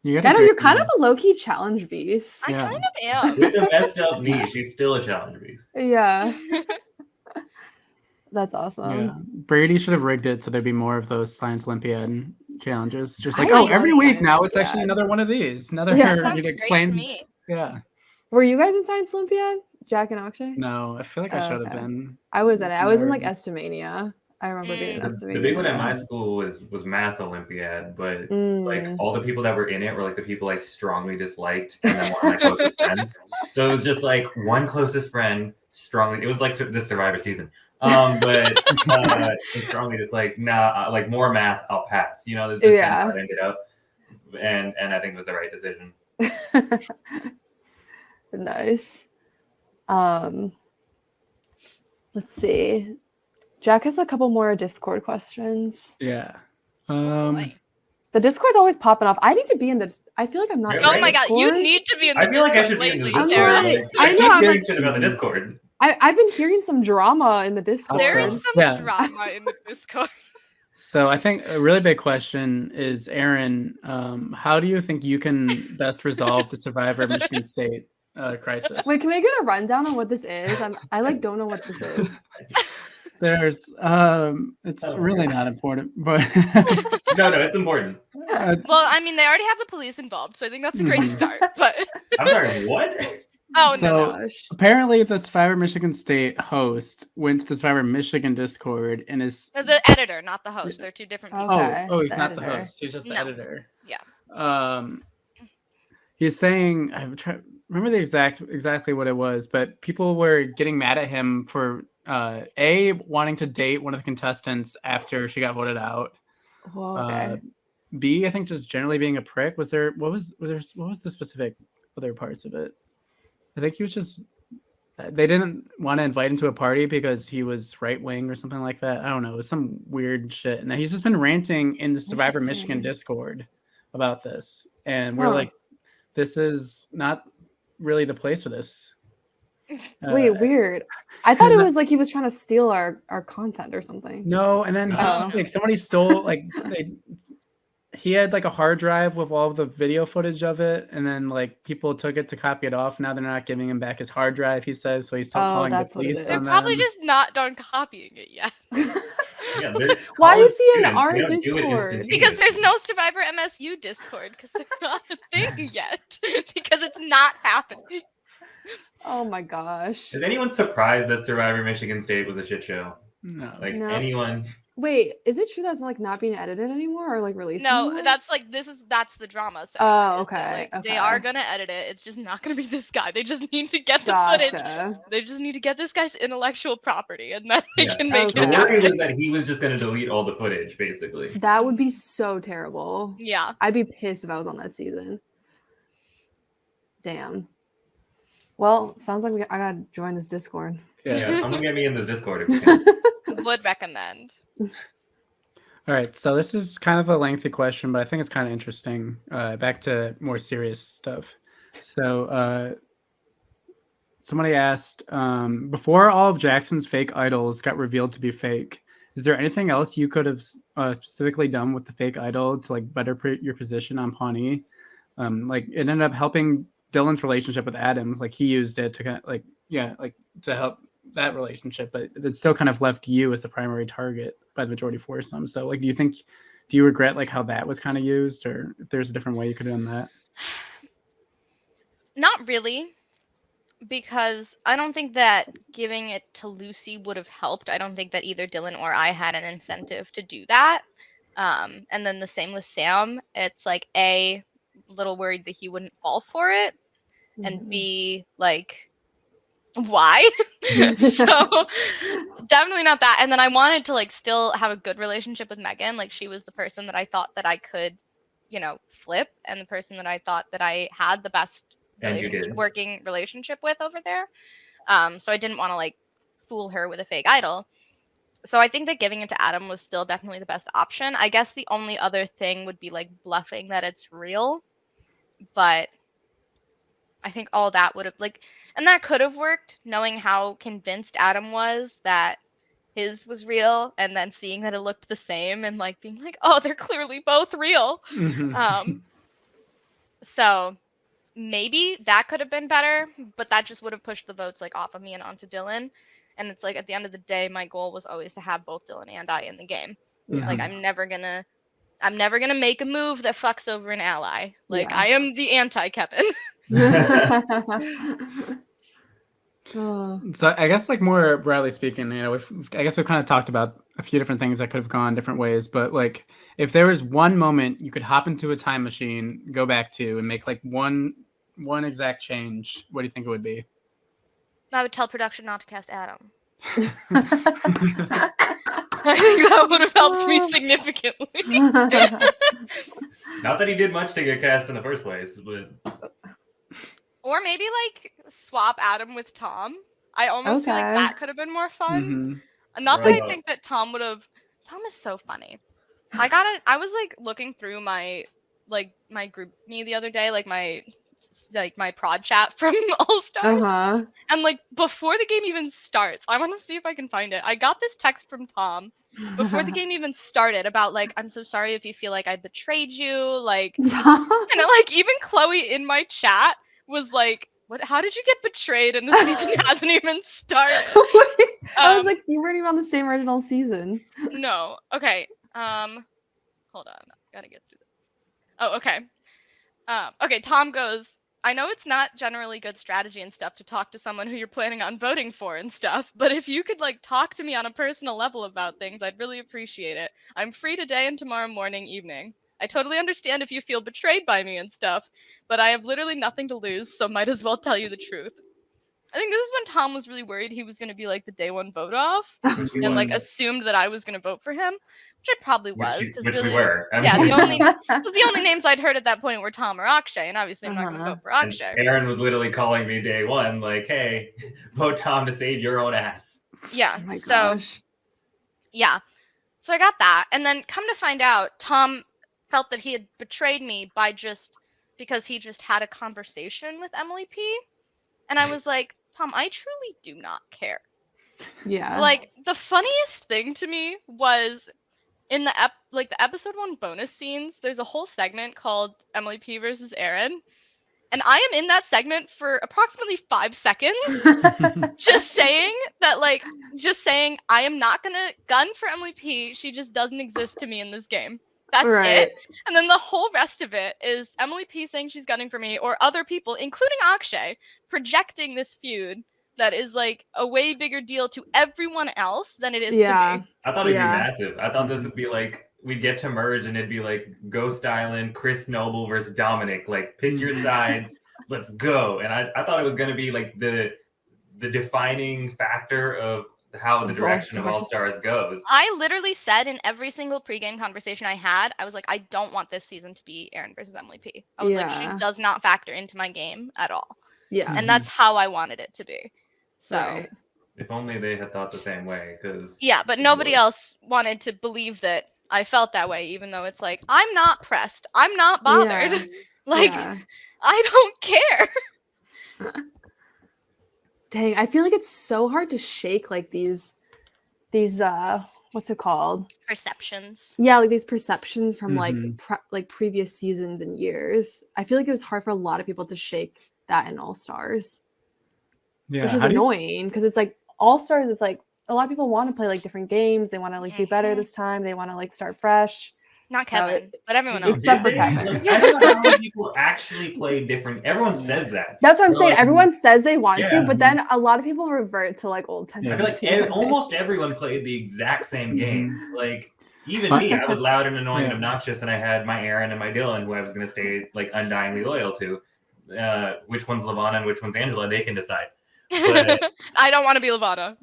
You got I a know great you're kind one. of a low-key challenge beast. I Yeah. kind of am. With a messed up knee, she's still a challenge beast. Yeah. That's Yeah. awesome. Brady should have rigged it so there'd be more of those Science Olympiad challenges. Just like, I oh, love every week Science now it's actually Olympiad. another one of these. Another Yeah. Sounds you'd great explain. to me. Yeah. Were you guys in Science Olympiad? Jack and Akshay? No, I feel like I Oh, should have okay. been. I was in it. I was in like Nerd. Estimania. I remember being in Estimania. The big one at my yeah. school was Math Olympiad, but like Mm. all the people that were in it were like the people I strongly disliked, and then one of my closest friends. So it was just like one closest friend strongly. It was like the Survivor season, but strongly disliked. Nah, like more math, I'll pass. You know, this is just kind of how it ended up, and I think it was the right decision. Nice. Let's see. Jack has a couple more Discord questions. Yeah. Boy. The Discord's always popping off. I need to be in this. I feel like I'm not. Yeah, in Oh the my god, you Discord. need to be in the I feel Discord like I should be in lately, the Discord. Sarah. like- I I know, keep I'm hearing like- shit about the Discord. I've been hearing some drama in the Discord. There is Also- some Yeah. drama in the Discord. So I think a really big question is, Aaron, how do you think you can best resolve the Survivor Michigan State crisis? Wait, can we get a rundown on what this is? I like don't know what this is. There's it's really not important, but No, it's important. Well, I mean, they already have the police involved, so I think that's a great Mhm. start. But I'm sorry, what? oh So- no, Gosh. apparently the Survivor Michigan State host went to the Survivor Michigan Discord and is the editor, not the host. They're two different people. Okay, he's the not the editor. host, he's just the No. editor. Yeah. He's saying, remember exactly what it was, but people were getting mad at him for A, wanting to date one of the contestants after she got voted out. Whoa, okay. B, I think just generally being a prick. What was the specific other parts of it? I think he was just, they didn't want to invite him to a party because he was right wing or something like that. I don't know. It was some weird shit. And he's just been ranting in the Survivor Michigan Interesting. Discord about this. And we're Huh. like, this is not really the place for this. Wait, weird. I thought it was like he was trying to steal our content or something. No, and then Oh. like somebody stole he had like a hard drive with all of the video footage of it, and then like people took it to copy it off. Now they're not giving him back his hard drive, he says, so he's still calling the that's what it police is. They're on probably them. just not done copying it yet. Yeah, they're Why college is he in students. our They don't do it Discord? instantaneously. Because there's no Survivor MSU Discord because they're not a thing yet. Because it's not happening. Oh my gosh. Is anyone surprised that Survivor Michigan State was a shit show? No. Like No. anyone? Wait, is it true that's like not being edited anymore or like released? No, anymore? that's like that's the drama. Oh, Sarah, is that, okay, like, okay. They are gonna edit it. It's just not gonna be this guy. They just need to get the footage. Gotcha. They just need to get this guy's intellectual property, and then they Yeah. can make Okay. The it worry happen. was that he was just going to delete all the footage, basically. That would be so terrible. Yeah. I'd be pissed if I was on that season. Damn. Well, sounds like I gotta join this Discord. Yeah, someone get me in this Discord if you can. Would recommend. All right, so this is kind of a lengthy question, but I think it's kind of interesting. Back to more serious stuff. So somebody asked, before all of Jackson's fake idols got revealed to be fake, is there anything else you could have specifically done with the fake idol to like better your position on Pawnee? Like it ended up helping Dylan's relationship with Adams. Like he used it to kind of to help that relationship, but it still kind of left you as the primary target by the majority foursome. So like, do you regret like how that was kind of used, or if there's a different way you could have done that? Not really, because I don't think that giving it to Lucy would have helped. I don't think that either Dylan or I had an incentive to do that. And then the same with Sam. It's like a little worried that he wouldn't fall for it, and B, like, why? So definitely not that. And then I wanted to like still have a good relationship with Megan. Like she was the person that I thought that I could, flip, and the person that I thought that I had the best And you did. working relationship with over there. So I didn't want to like fool her with a fake idol. So I think that giving it to Adam was still definitely the best option. I guess the only other thing would be like bluffing that it's real, but I think all that would have and that could have worked, knowing how convinced Adam was that his was real, and then seeing that it looked the same and like being like, oh, they're clearly both real. So maybe that could have been better, but that just would have pushed the votes like off of me and onto Dylan. And it's like at the end of the day, my goal was always to have both Dylan and I in the game. Yeah. Like I'm never gonna make a move that fucks over an ally. Like Yeah. I am the anti-Kevin. Oh. So I guess like more broadly speaking, you know, I guess we've kind of talked about a few different things that could have gone different ways, but like if there was one moment you could hop into a time machine, go back to, and make like one exact change, what do you think it would be? I would tell production not to cast Adam. I think that would have helped me significantly. Not that he did much to get cast in the first place, but Or maybe like swap Adam with Tom. I almost feel like Okay. that could have been more fun. Mhm. Not that I Right. think that Tom would have. Tom is so funny. I was like looking through my group me the other day, like my prod chat from All Stars, Uh-huh. and like before the game even starts, I want to see if I can find it. I got this text from Tom before the game even started about like, I'm so sorry if you feel like I betrayed you, like, and like even Chloe in my chat was like, what? How did you get betrayed and the season hasn't even started? I was like, you weren't even on the same original season. No. Okay. Hold on. Gotta get through this. Oh, okay. Okay, Tom goes, I know it's not generally good strategy and stuff to talk to someone who you're planning on voting for and stuff, but if you could like talk to me on a personal level about things, I'd really appreciate it. I'm free today and tomorrow morning, evening. I totally understand if you feel betrayed by me and stuff, but I have literally nothing to lose, so might as well tell you the truth. I think this is when Tom was really worried he was going to be like the day one vote off which he and like was, assumed that I was going to vote for him, which I probably was because which really, we were. I yeah, mean, the only names I'd heard at that point were Tom or Akshay, and obviously I'm not going to Uh-huh. vote for and Akshay. Aaron was literally calling me day one, like, "Hey, vote Tom to save your own ass." Yeah, Oh my so gosh. yeah, so I got that, and then come to find out, Tom felt that he had betrayed me by because he just had a conversation with Emily P, and I was like, Tom, I truly do not care. Yeah. Like the funniest thing to me was in the the episode 1 bonus scenes, there's a whole segment called Emily P versus Aaron, and I am in that segment for approximately 5 seconds just saying I am not gonna gun for Emily P. She just doesn't exist to me in this game. That's Right. it. And then the whole rest of it is Emily P saying she's gunning for me, or other people, including Akshay, projecting this feud that is like a way bigger deal to everyone else than it is to me. I thought it'd be Yeah. massive. I thought this would be like we'd get to merge and it'd be like Ghost Island, Chris Noble versus Dominic. Like pick your sides, let's go. And I thought it was gonna be like the defining factor of how the Of direction of All All-Stars. Stars goes. I literally said in every single pregame conversation I had, I was like, I don't want this season to be Aaron versus Emily P. I was like, Yeah. she does not factor into my game at all. Yeah. And that's how I wanted it to be. So Right. If only they had thought the same way, because yeah, but nobody else wanted to believe that I felt that way, even though it's like, I'm not pressed. I'm not bothered. Yeah. Like, Yeah. I don't care. Dang, I feel like it's so hard to shake like these what's it called? Perceptions. Yeah, like these perceptions from Mhm. like previous seasons and years. I feel like it was hard for a lot of people to shake that in All Stars, Yeah. which is how do you- annoying because it's like All Stars is like a lot of people want to play like different games. They want to like do better Mhm. this time. They want to like start fresh. Not So Kevin, but everyone else. Except for Did they? Kevin. Like, I don't know how many people actually play different. Everyone says that. That's what I'm They're saying. like, Everyone says they want Yeah. to, but then a lot of people revert to like old I feel tendencies. like I think. almost everyone played the exact same game. Like even But- me, I was loud and annoying and Yeah. obnoxious, and I had my Aaron and my Dylan, who I was going to stay like undyingly loyal to. Which one's Lavana and which one's Angela? They can decide. But I don't want to be Lavana.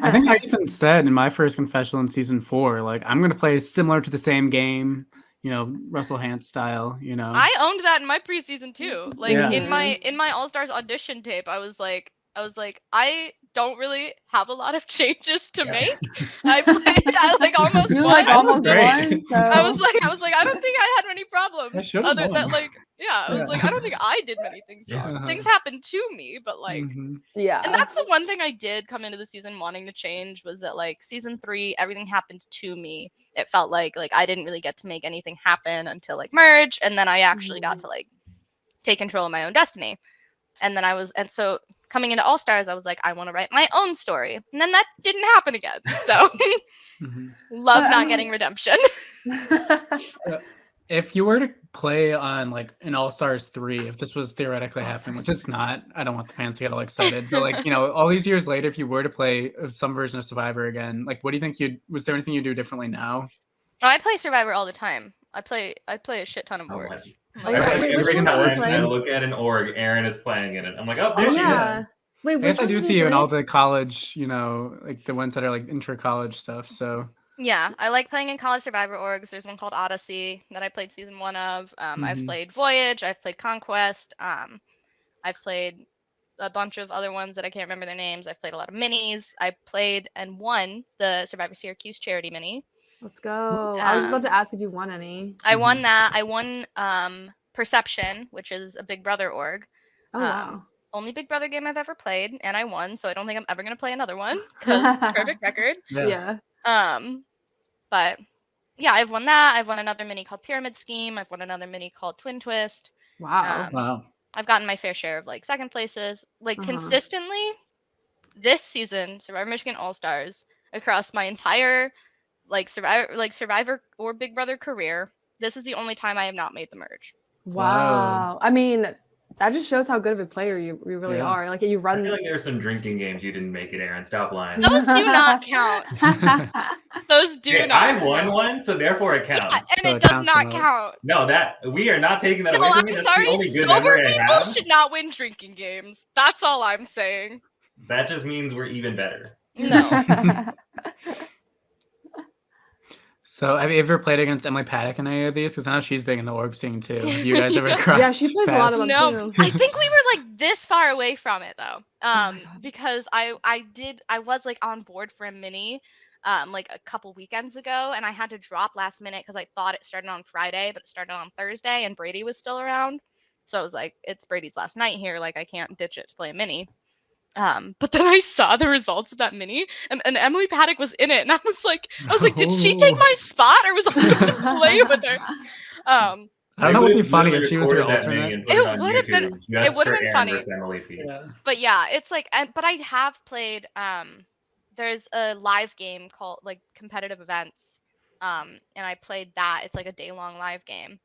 I think I even said in my first confessional in season 4, like I'm gonna play similar to the same game, you know, Russell Hantz style, you know. I owned that in my preseason too. Like Yeah. in my All Stars audition tape, I was like, I don't really have a lot of changes to Yeah. make. I like almost You won. like That's almost great. won. So I was like, I don't think I had many problems. I should've Other won. than like, yeah, I was Yeah. like, I don't think I did many things Yeah. wrong. Uh-huh. Things happened to me, but like, Mhm. yeah. and that's the one thing I did come into the season wanting to change was that like season 3, everything happened to me. It felt like I didn't really get to make anything happen until like merge, and then I actually got to like take control of my own destiny. And then so coming into All Stars, I was like, I want to write my own story. And then that didn't happen again. So Mhm. love But, I not mean- getting redemption. if you were to play on like an All Stars 3, if this was theoretically happening, All-Stars which it's not, I don't want the fans to get all excited, but like, all these years later, if you were to play some version of Survivor again, like, what do you think was there anything you'd do differently now? I play Survivor all the time. I play a shit ton of Oh, orgs. Oh, Like, yeah. I Wait, every which one do you time play? I look at an org, Aaron is playing in it. I'm like, oh, there Oh she is. yeah. Wait, I which guess I ones do did see you you in play? all the college, like the ones that are like intra-college stuff. So yeah, I like playing in college Survivor orgs. There's one called Odyssey that I played season 1 of. I've Mhm. played Voyage. I've played Conquest. I've played a bunch of other ones that I can't remember their names. I've played a lot of minis. I played and won the Survivor Syracuse charity mini. Let's go. I was just about to Um, ask if you won any. I won Mhm. that. I won Perception, which is a Big Brother org. Oh wow. Only Big Brother game I've ever played, and I won, so I don't think I'm ever gonna play another one because perfect record. Yeah. But yeah, I've won that. I've won another mini called Pyramid Scheme. I've won another mini called Twin Twist. Wow. Wow. I've gotten my fair share of like second places. Like Uh-huh. consistently, this season, Survivor Michigan All Stars, across my entire Survivor or Big Brother career, this is the only time I have not made the merge. Wow. I mean, that just shows how good of a player you really Yeah. are. Like you I run. feel like there were some drinking games you didn't make it, Aaron. Stop lying. Those do not count. Those do Okay, not. I won count. one, so therefore it counts. Yeah, and So it it does counts the not most. count. No, that we are not taking that No, away from I'm me. That's sorry. the only good Sober memory I people have. should not win drinking games. That's all I'm saying. That just means we're even better. No. So have you ever played against Emily Paddock in any of these? Because I know she's big in the org scene too. Have you guys ever crossed Yeah, she plays a lot of paths? them No, too. I think we were like this far away from it though. God. Because I was like on board for a mini like a couple weekends ago, and I had to drop last minute because I thought it started on Friday, but it started on Thursday and Brady was still around. So I was like, it's Brady's last night here, like I can't ditch it to play a mini. But then I saw the results of that mini, and Emily Paddock was in it, and I was like, did she take my spot, or was I going to play with her? I don't know what would be funny if she was your recorded that mini alternate. and put it on It would have been- YouTube just it would have for been Aaron funny. versus Emily P. Yeah. But yeah, it's like, but I have played. There's a live game called like Competitive Events, and I played that. It's like a day-long live game,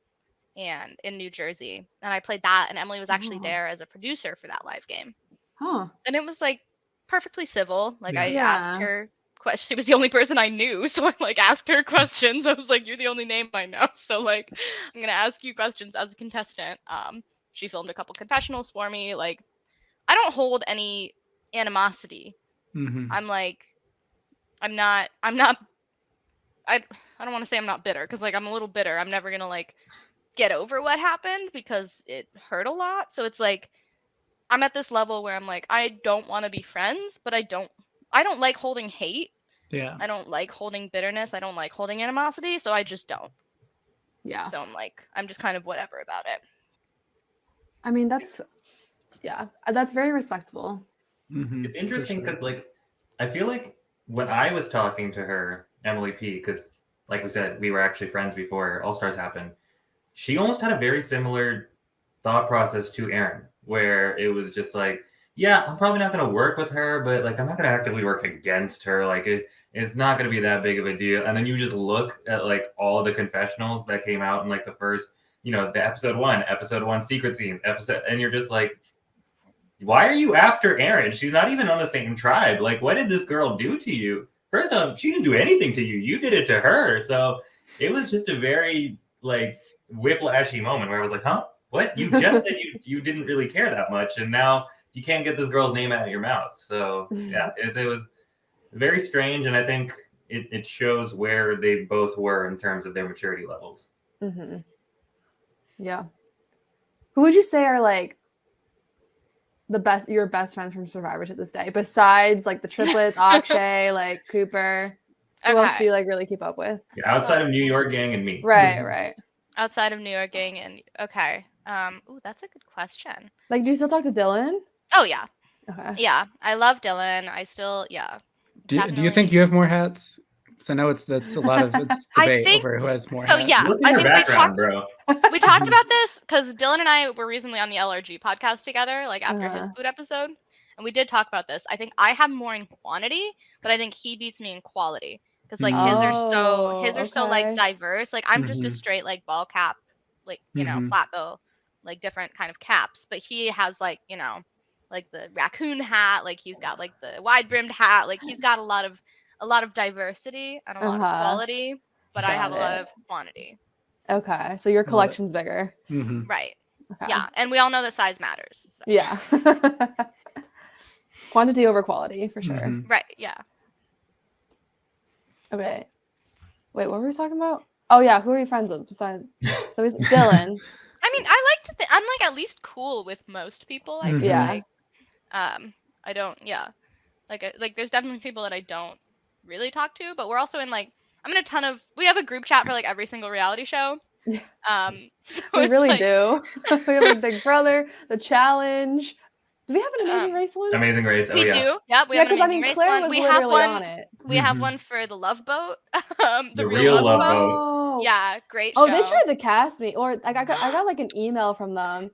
and in New Jersey, and I played that, and Emily was actually Oh. there as a producer for that live game, Huh. and it was like perfectly civil. Like Yeah. I Yeah. asked her questions. She was the only person I knew, so I like asked her questions. I was like, "You're the only name I know, so like I'm gonna ask you questions as a contestant." She filmed a couple confessionals for me. Like I don't hold any animosity. Mhm. I'm not I don't want to say I'm not bitter because like I'm a little bitter. I'm never gonna like get over what happened because it hurt a lot. So it's like I'm at this level where I'm like I don't want to be friends, but I don't like holding hate. Yeah. I don't like holding bitterness. I don't like holding animosity, so I just don't. Yeah. So I'm just kind of whatever about it. I mean, that's very respectable. Mhm, It's for interesting sure. because like I feel like when I was talking to her, Emily P, because like we said, we were actually friends before All Stars happened. She almost had a very similar thought process to Aaron, where it was just like, yeah, I'm probably not going to work with her, but like I'm not going to actively work against her. Like it's not going to be that big of a deal. And then you just look at like all the confessionals that came out in like the first, the episode one secret scene episode, and you're just like, why are you after Aaron? She's not even on the same tribe. Like, what did this girl do to you? First off, she didn't do anything to you. You did it to her. So it was just a very like whiplashy moment where I was like, huh? What? You just said you didn't really care that much, and now you can't get this girl's name out of your mouth. So yeah, it was very strange, and I think it shows where they both were in terms of their maturity levels. Mm-hmm. Yeah. Who would you say are like your best friends from Survivor to this day, besides like the triplets, AKSHAY, like Cooper? Who else do you like really keep up with? Yeah, outside of New York Gang and me. Right. Outside of New York Gang and okay. Ooh, that's a good question. Like, do you still talk to Dylan? Oh yeah. Okay. Yeah, I love Dylan. I still Do you definitely. think you have more hats? Because I know that's a lot of debate think- over who has more So hats. yeah, Look I at her think background, bro. we talked about this because Dylan and I were recently on the LRG podcast together, like after his food episode, and we did talk about this. I think I have more in quantity, but I think he beats me in quality. because like his are so okay. like diverse. Like I'm just a Mhm. straight like ball cap, like you know, Mhm. flat bill, like different kind of caps. But he has like, you know, like the raccoon hat, like he's got like the wide brimmed hat, like he's got a lot of diversity and a lot of quality, but I have Got a lot it. of quantity. Okay, so your Love it. collection's bigger. Mhm. Right. Okay. Yeah, and we all know that size matters. So. Yeah. Quantity over quality for sure. Mhm. Right. Yeah. Okay. Wait, what were we talking about? Oh yeah, who are you friends with besides? So he's Dylan. I mean, I like to think I'm like at least cool with most people. I feel Yeah. like, I don't. Yeah, like there's definitely people that I don't really talk to, but we're also in like I'm in a ton of. We have a group chat for like every single reality show. Yeah. So We it's really like, do. We have like Big Brother, The Challenge. Do we have an Amazing Race one? Amazing Race. Oh, we yeah. do. Yep, we Yeah, have an because I Amazing mean Race Claire one. was We have literally one. on it. We have Mhm. one for the Love Boat. The The real real Love Love Boat. Boat. Oh. Yeah, great show. Oh, they tried to cast me, or like I got like an email from them.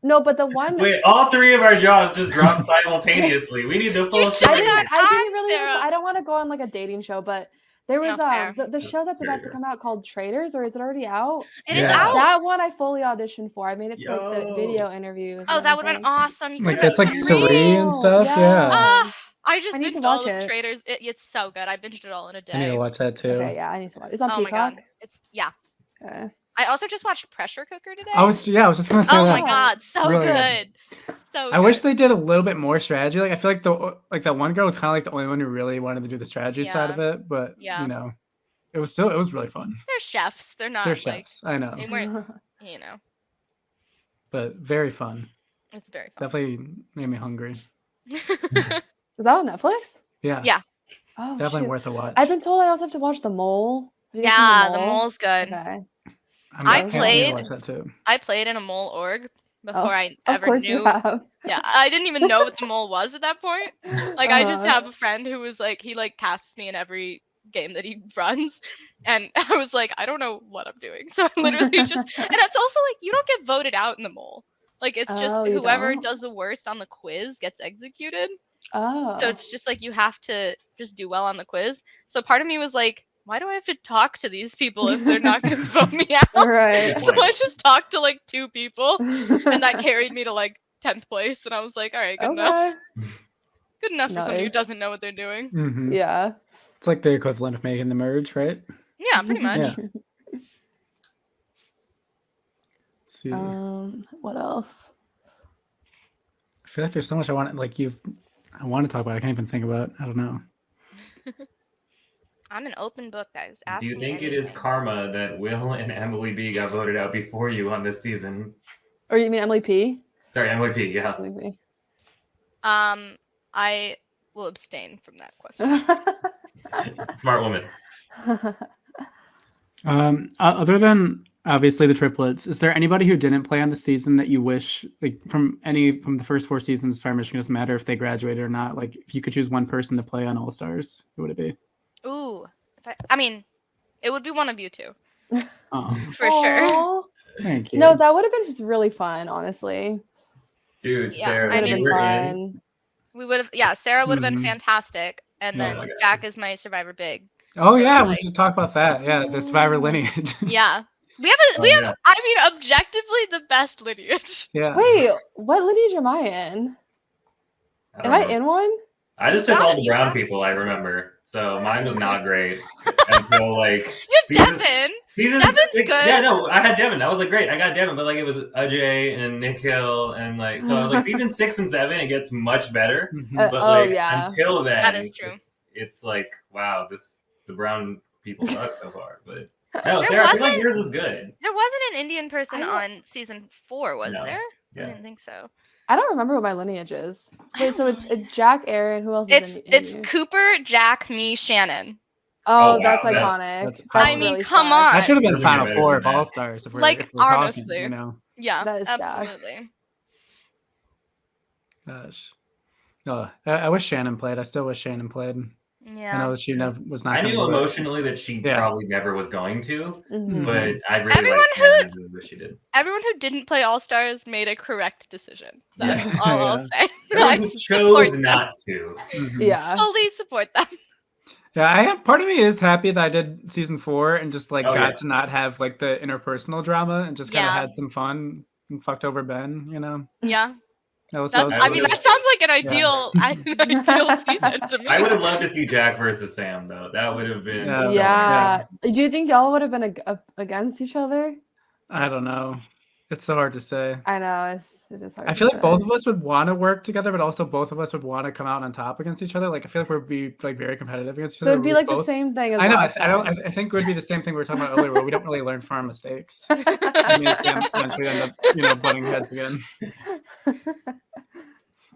No, but the one Wait, all three of our jaws just dropped simultaneously. We need the You full should I have story. didn't really Sarah. I don't want to go on like a dating show, but there was No, fair. the show that's about to come out called Traders, or is it already out? It is Yeah. out. That one I fully auditioned for. I made it to like the Yo. video interviews. Oh, and that would have been everything. awesome. You Like could've that's like been Suri and stuff. Yeah. Ah, I just I need to binged all watch of it. Traders. It's so good. I binged it all in a day. I need to watch that too. Okay, yeah, I need to watch. It's on Oh my Peacock. god, yeah. Okay. I also just watched Pressure Cooker today. I was just gonna say Oh that. my god, so Really good. So I wish good. they did a little bit more strategy. Like I feel like that one girl was kind of like the only one who really wanted to do the strategy side of it, but Yeah. you know, it was really fun. They're chefs. They're not They're like chefs, I know, they weren't. You know, but very fun. it's very fun. Definitely made me hungry. Is that on Netflix? Yeah, Yeah. Oh, definitely shoot. worth a watch. I've been told I also have to watch The Mole. Have you guys Yeah, seen the mole's good. Okay. I can't wait to played- watch that too. I played in a mole org before I Of ever course knew. you have. Yeah, I didn't even know what the mole was at that point. Like I just Uh-huh. have a friend who was like, he like casts me in every game that he runs, and I was like, I don't know what I'm doing. So I literally just, and it's also like you don't get voted out in the mole. Like it's just Oh, you whoever don't? does the worst on the quiz gets executed. Oh. So it's just like you have to just do well on the quiz. So part of me was like, why do I have to talk to these people if they're not going to vote me out? Right. So I just talked to like 2 people, and that carried me to like 10th place. And I was like, all right, good enough. Okay. Good enough for somebody who Nice. doesn't know what they're doing. Mhm. Yeah. It's like the equivalent of making the merge, right? Yeah, pretty much. Yeah. Let's see. What else? I feel like there's so much I want to talk about. I can't even think about. I don't know. I'm an open book, guys. Ask Do you me think it is anything. karma that Will and Emily B got voted out before you on this season? Or you mean Emily P? Sorry, Emily P. Yeah. Emily P. I will abstain from that question. Smart woman. Other than obviously the triplets, is there anybody who didn't play on the season that you wish, like from the first 4 seasons, Star Mission doesn't matter if they graduated or not? Like, if you could choose one person to play on All Stars, who would it be? Ooh, I mean, it would be one of you 2 Oh, for sure. Aw. thank you. No, that would have been just really fun, honestly. Dude, Yeah, Sarah, I Would you have mean- been were in. fun. We would have, yeah. Sarah would have been Mhm. fantastic, and Oh then my God. Jack is my Survivor Big. Oh So, yeah, we like- should talk about that. Yeah, the Survivor lineage. Yeah, we have Oh, we have. yeah. I mean, objectively, the best lineage. Yeah. Wait, what lineage am I in? Am I in one? I just You took got all it, the you brown got it. people, I remember. So mine was not great until like You have season- Devin. season Devin's 6 good. Yeah, no, I had Devin. That was like great. I got Devin, but like it was Ajay and Nikhil and like so I was like season 6 and 7 it gets much better. Mhm. But Oh, like yeah. until then That is true. It's like wow, the brown people suck so far. But no, There Sarah, I feel like wasn't- yours was good. There wasn't an Indian person I don't- on season 4, was No. there? I Yeah. didn't think so. I don't remember what my lineage is. I Wait, don't so know. it's Jack, Aaron. Who else is It's in Cooper, Jack, me, Shannon. Oh, wow, that's that's- iconic. that's That's I mean, really come sad. on. That should have been Doesn't Final get 4 better of than All that. Stars. If we're, Like, if we're talking, honestly. you know. Yeah, That is sad. absolutely. Gosh. Oh, I wish Shannon played. I still wish Shannon played. I know Yeah. that she never was not. I gonna knew do it. emotionally that she Yeah. probably never was going to, Mhm. but I really Everyone liked Shannon and really wish she did. Everyone who didn't play All Stars made a correct decision. That's Yeah. all I'll Yeah. say. Everyone I who support chose them. not to. Mhm. Yeah. Fully support them. Yeah, I am. Part of me is happy that I did season 4 and just like Oh, got yeah. to not have like the interpersonal drama and just kind of Yeah. had some fun and fucked over Ben. You know, Yeah. that was That's, I I mean, would've- that sounds like an Yeah. ideal season to me. I would have loved to see Jack versus Sam though. That would have been Yeah. so Yeah. Do you think y'all would have been against each other? I don't know. It's so hard to say. I know it is hard. I to feel like say. both of us would want to work together, but also both of us would want to come out on top against each other. Like I feel like we'd be like very competitive against each So other. it'd be We like the both- same thing as I know. last time. I think it would be the same thing we were talking about earlier, where we don't really learn from our mistakes. I mean, eventually end up, butting heads again.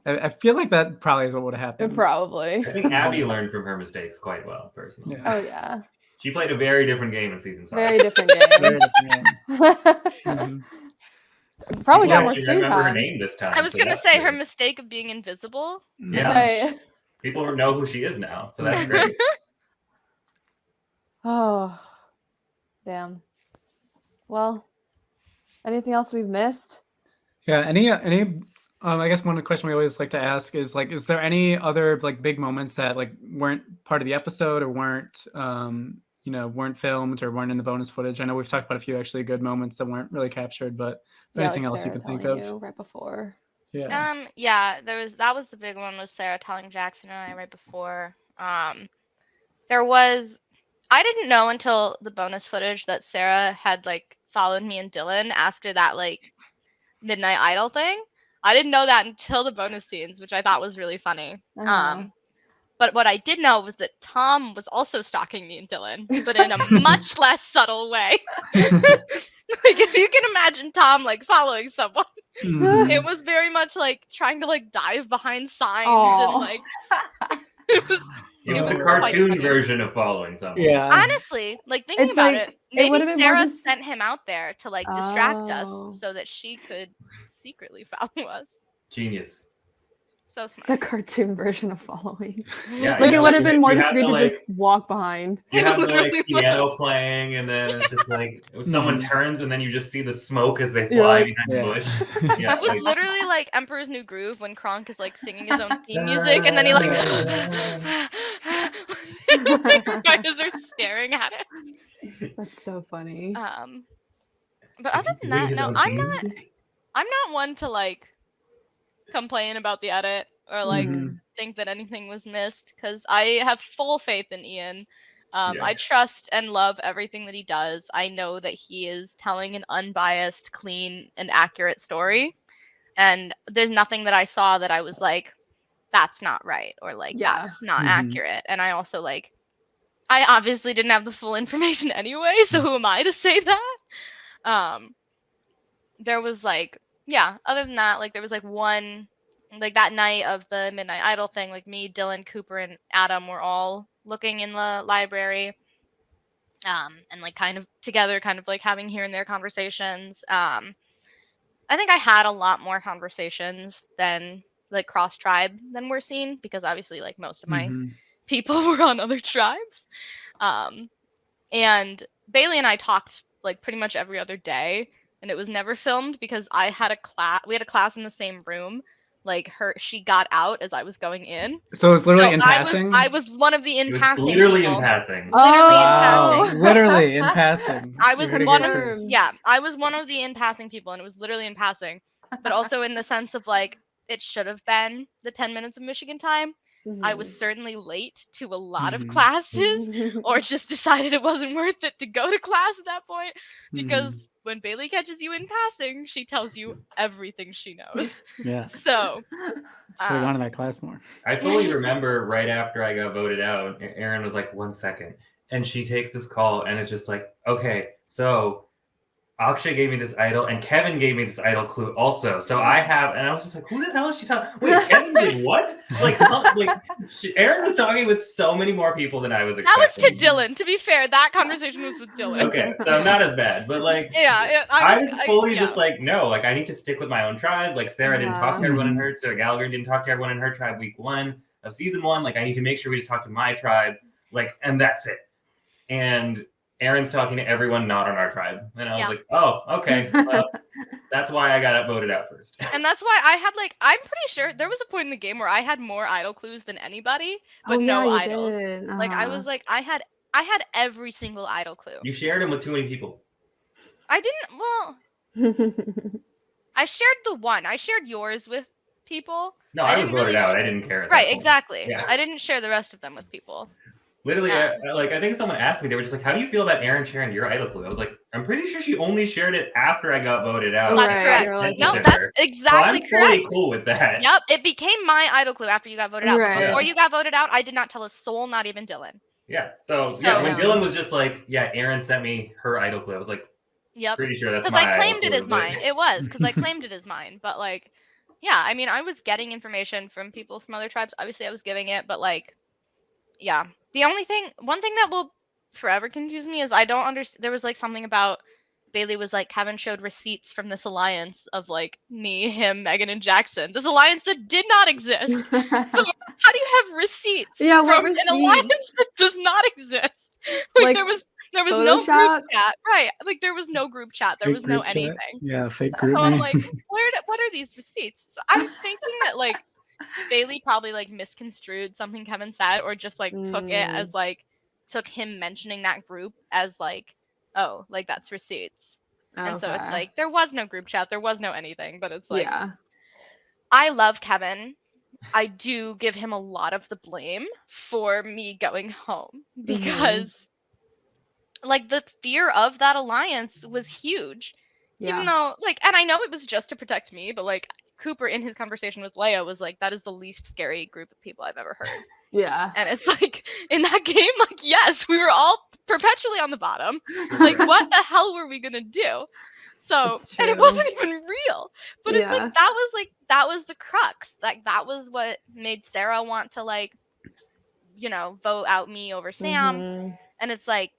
I feel like that probably is what would have happened. Probably. I think Abby learned from her mistakes quite well, personally. Yeah. Oh yeah. She played a very different game in season 5. Very different game. Very different game. Probably People got more actually screen remember her time. name this time. I was so gonna that's say good. her mistake of being invisible. Yeah. Right. People know who she is now, so that's great. Oh, damn. Well, anything else we've missed? Yeah. Any? I guess one question we always like to ask is like, is there any other like big moments that like weren't part of the episode or weren't weren't filmed or weren't in the bonus footage? I know we've talked about a few actually good moments that weren't really captured, but anything like else you Sarah can think telling of? you right before. Yeah. Yeah, that was the big one, was Sarah telling Jackson and I right before. There was, I didn't know until the bonus footage that Sarah had like followed me and Dylan after that like Midnight Idol thing. I didn't know that until the bonus scenes, which I thought was really funny. Uh-huh. But what I did know was that Tom was also stalking me and Dylan, but in a much less subtle way. Like if you can imagine Tom like following someone, Mhm. it was very much like trying to like dive behind signs Aw. and like it was It It was the was quite cartoon funny. version of following someone. Yeah. honestly, like thinking It's about like, it, it maybe would've been more Sarah just- sent him out there to like distract Oh. us so that she could secretly follow us. Genius. So smart. The cartoon version of following. Yeah, Like you it know, would have been more you have discreet to, to like, just walk behind. You It have the literally like piano playing, and then it's just like someone Mhm. turns, and then you just see the smoke as they fly Yeah. behind Yeah. the bush. Yeah, It was like- literally like Emperor's New Groove when Kronk is like singing his own theme music, and then he like you guys are staring at it. That's so funny. But Is other he than doing that, his no, own I'm theme not. music? I'm not one to like complain about the edit or like Mhm. think that anything was missed because I have full faith in Ian. Yeah. I trust and love everything that he does. I know that he is telling an unbiased, clean, and accurate story. And there's nothing that I saw that I was like, that's not right or like Yeah. that's not Mhm. accurate. And I also like, I obviously didn't have the full information anyway, so who am I to say that? There was like, yeah, other than that, like there was like one, like that night of the Midnight Idol thing, like me, Dylan, Cooper, and Adam were all looking in the library, and like kind of together, kind of like having here and there conversations. I think I had a lot more conversations than like cross tribe than we're seeing because obviously like most of my Mhm. people were on other tribes. And Bailey and I talked like pretty much every other day, and it was never filmed because I had a class. We had a class in the same room. Like she got out as I was going in. So it's literally So in passing. I was one of the in It was passing literally people. in passing. Literally in Wow, passing. literally in passing. I was You're gonna one get of first. I was one of the in passing people, and it was literally in passing, but also in the sense of like it should have been the 10 minutes of Michigan time. I was certainly late to a lot of Mhm. classes, or just decided it wasn't worth it to go to class at that point because when Bailey catches you in passing, she tells you everything she knows. Yeah, So should have gone to that class more. I fully remember right after I got voted out, Erin was like, 1 second. And she takes this call and it's just like, okay, so Akshay gave me this idol and Kevin gave me this idol clue also. So I have, and I was just like, who the hell is she talking? Wait, Kevin did what? Like Erin was talking with so many more people than I was that was expecting. to Dylan. To be fair, that conversation was with Dylan. Okay, so not as bad, but like, Yeah, I was fully yeah. just like, no, like I need to stick with my own tribe. Like Sarah didn't talk to everyone in her, Sarah Gallagher didn't talk to everyone in her tribe week 1 of season 1. Like I need to make sure we just talk to my tribe, like, and that's it. And Aaron's talking to everyone not on our tribe. And I was Yeah. like, oh, okay. Well, that's why I got voted out first. And that's why I had like, I'm pretty sure there was a point in the game where I had more idol clues than anybody, but Oh, yeah, no you idols. did. Like I was like, I had every single idol clue. You shared him with too many people. I didn't. Well, I shared the one. I shared yours with people. No, I was didn't voted really out. I didn't care. At that Right, point. exactly. Yeah. I didn't share the rest of them with people. Literally, I think someone asked me, they were just like, how do you feel about Aaron sharing your idol clue? I was like, I'm pretty sure she only shared it after I got voted out. That's Right, correct. you're like, No, okay. that's exactly I'm correct. totally cool with that. Yep, it became my idol clue after you got voted out. But Right. before you got voted out, I did not tell a soul, not even Dylan. Yeah. So So- when Dylan was just like, yeah, Aaron sent me her idol clue, I was like, Yep. pretty sure that's Because my I claimed idol it clue, as but- mine. It was, because I claimed it as mine. But, like, yeah, I mean, I was getting information from people from other tribes. Obviously, I was giving it, but, like, yeah. One thing that will forever confuse me is I don't understand. There was, like, something about Bailey was like, Kevin showed receipts from this alliance of, like, me, him, Megan, and Jackson. This alliance that did not exist. So, how do you have receipts Yeah, what from receipts? an alliance that does not exist? Like, Like, there was no group Photoshop? chat. Right. Like, there was no group chat. There Fake was no group chat. anything. Yeah, fake group So I'm name. like, what are these receipts? So I'm thinking that, like, Bailey probably, like, misconstrued something Kevin said, or just, like, took it as, like, took him mentioning that group as, like, oh, like, that's receipts. And so it's Okay. like, there was no group chat, there was no anything, but it's like, yeah. I love Kevin. I do give him a lot of the blame for me going home because, like, the fear of that alliance was huge. Yeah. Even though, like, and I know it was just to protect me, but, like, Cooper in his conversation with Leia was like, that is the least scary group of people I've ever heard. Yeah. And it's like, in that game, like, yes, we were all perpetually on the bottom. Like, what the hell were we gonna do? So, It's and it true. wasn't even real. But it's Yeah. like, that was the crux. Like, that was what made Sarah want to, like, you know, vote out me over Sam. Mhm. And it's like,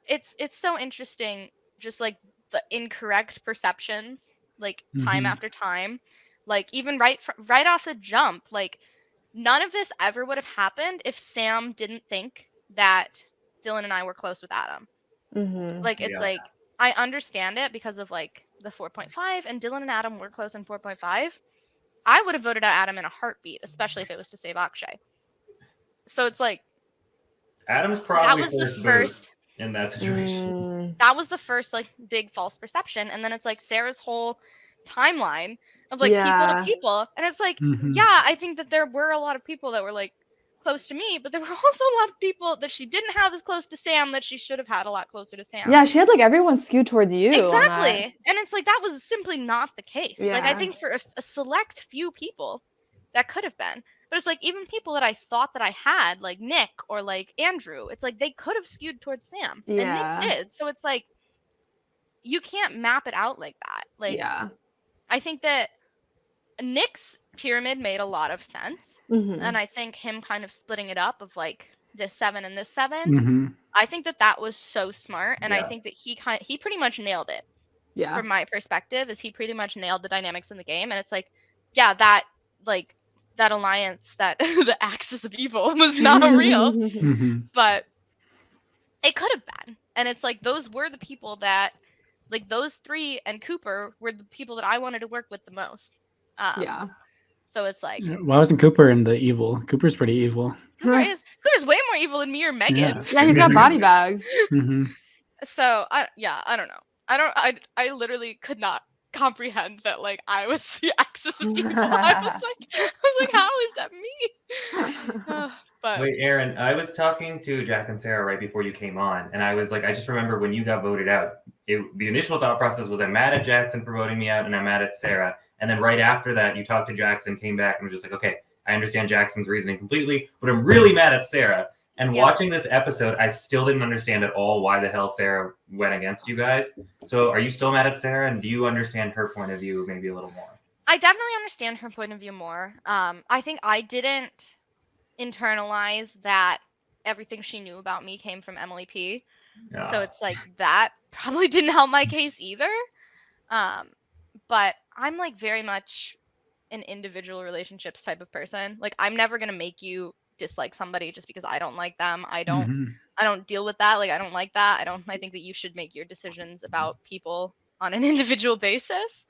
it's so interesting, just, like, the incorrect perceptions, like, time Mhm. after time. Like, even right off the jump, like, none of this ever would have happened if Sam didn't think that Dylan and I were close with Adam. Mhm. Like, it's Yeah. like, I understand it because of, like, the 4.5, and Dylan and Adam were close in 4.5. I would have voted out Adam in a heartbeat, especially if it was to save Akshay. So it's like, Adam's that probably was the first vote first, in that situation. that was the first, like, big false perception. And then it's like Sarah's whole timeline of, like, people Yeah. to people. And it's like, Mhm. yeah, I think that there were a lot of people that were, like, close to me, but there were also a lot of people that she didn't have as close to Sam that she should have had a lot closer to Sam. Yeah, she had like everyone skewed towards you. on that. Exactly. And it's like, that was simply not the case. Like, I Yeah. think for a select few people, that could have been. But it's like, even people that I thought that I had, like Nick or like Andrew, it's like they could have skewed towards Sam. Yeah. And Nick did. So it's like, you can't map it out like that. Like, Yeah. I think that Nick's pyramid made a lot of sense. Mhm. And I think him kind of splitting it up of, like, this 7 and this 7, Mhm. I think that was so smart. And I Yeah. think that he pretty much nailed it. Yeah. From my perspective, is he pretty much nailed the dynamics in the game. And it's like, yeah, that alliance, that the axis of evil was not real, Mhm. but it could have been. And it's like, those were the people that, like, those three and Cooper were the people that I wanted to work with the most. Yeah. So it's like, Why wasn't Cooper in the evil? Cooper's pretty evil. Cooper's way more evil than me or Megan. Yeah. Yeah, he's got body bags. Mhm. So I don't know. I literally could not comprehend that, like, I was the axis of evil. I was like, how is that me? But Wait, Aaron, I was talking to Jack and Sarah right before you came on, and I was like, I just remember when you got voted out, the initial thought process was I'm mad at Jackson for voting me out, and I'm mad at Sarah. And then right after that, you talked to Jackson, came back, and was just like, okay, I understand Jackson's reasoning completely, but I'm really mad at Sarah. And Yeah. watching this episode, I still didn't understand at all why the hell Sarah went against you guys. So are you still mad at Sarah, and do you understand her point of view maybe a little more? I definitely understand her point of view more. I think I didn't internalize that everything she knew about me came from Emily P. Yeah. So it's like, that probably didn't help my case either. But I'm, like, very much an individual relationships type of person. Like, I'm never gonna make you dislike somebody just because I don't like them. I Mhm. don't deal with that. Like, I don't like that. I think that you should make your decisions about people on an individual basis.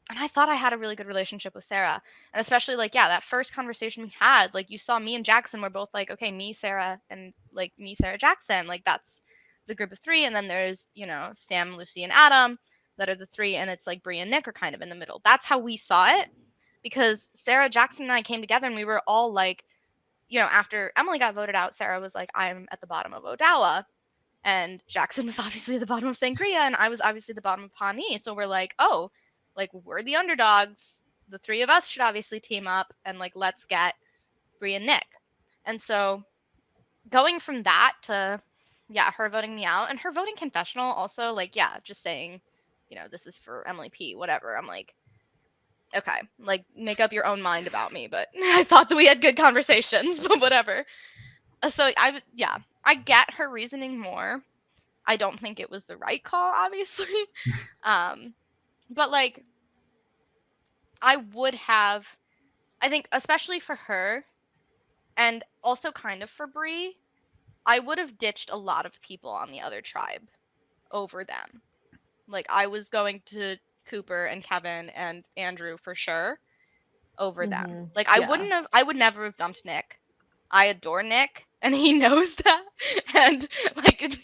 And I thought I had a really good relationship with Sarah. And especially like, yeah, that first conversation we had, like you saw me and Jackson were both like, okay, me, Sarah, and like me, Sarah, Jackson. Like that's the group of three. And then there's, you know, Sam, Lucy, and Adam that are the three. And it's like Bree and Nick are kind of in the middle. That's how we saw it. Because Sarah, Jackson, and I came together and we were all like, you know, after Emily got voted out, Sarah was like, I'm at the bottom of Odawa. And Jackson was obviously at the bottom of Sangria, and I was obviously at the bottom of Pawnee. So we're like, oh, like we're the underdogs. The three of us should obviously team up and like let's get Bree and Nick. And so going from that to yeah, her voting me out and her voting confessional also like yeah, just saying, you know, this is for Emily P, whatever. I'm like, okay, like make up your own mind about me, but I thought that we had good conversations, but whatever. So I get her reasoning more. I don't think it was the right call, obviously. But like I think especially for her and also kind of for Bree, I would have ditched a lot of people on the other tribe over them. Like I was going to Cooper and Kevin and Andrew for sure over them. Like I would never have dumped Nick. I adore Nick and he knows that. And like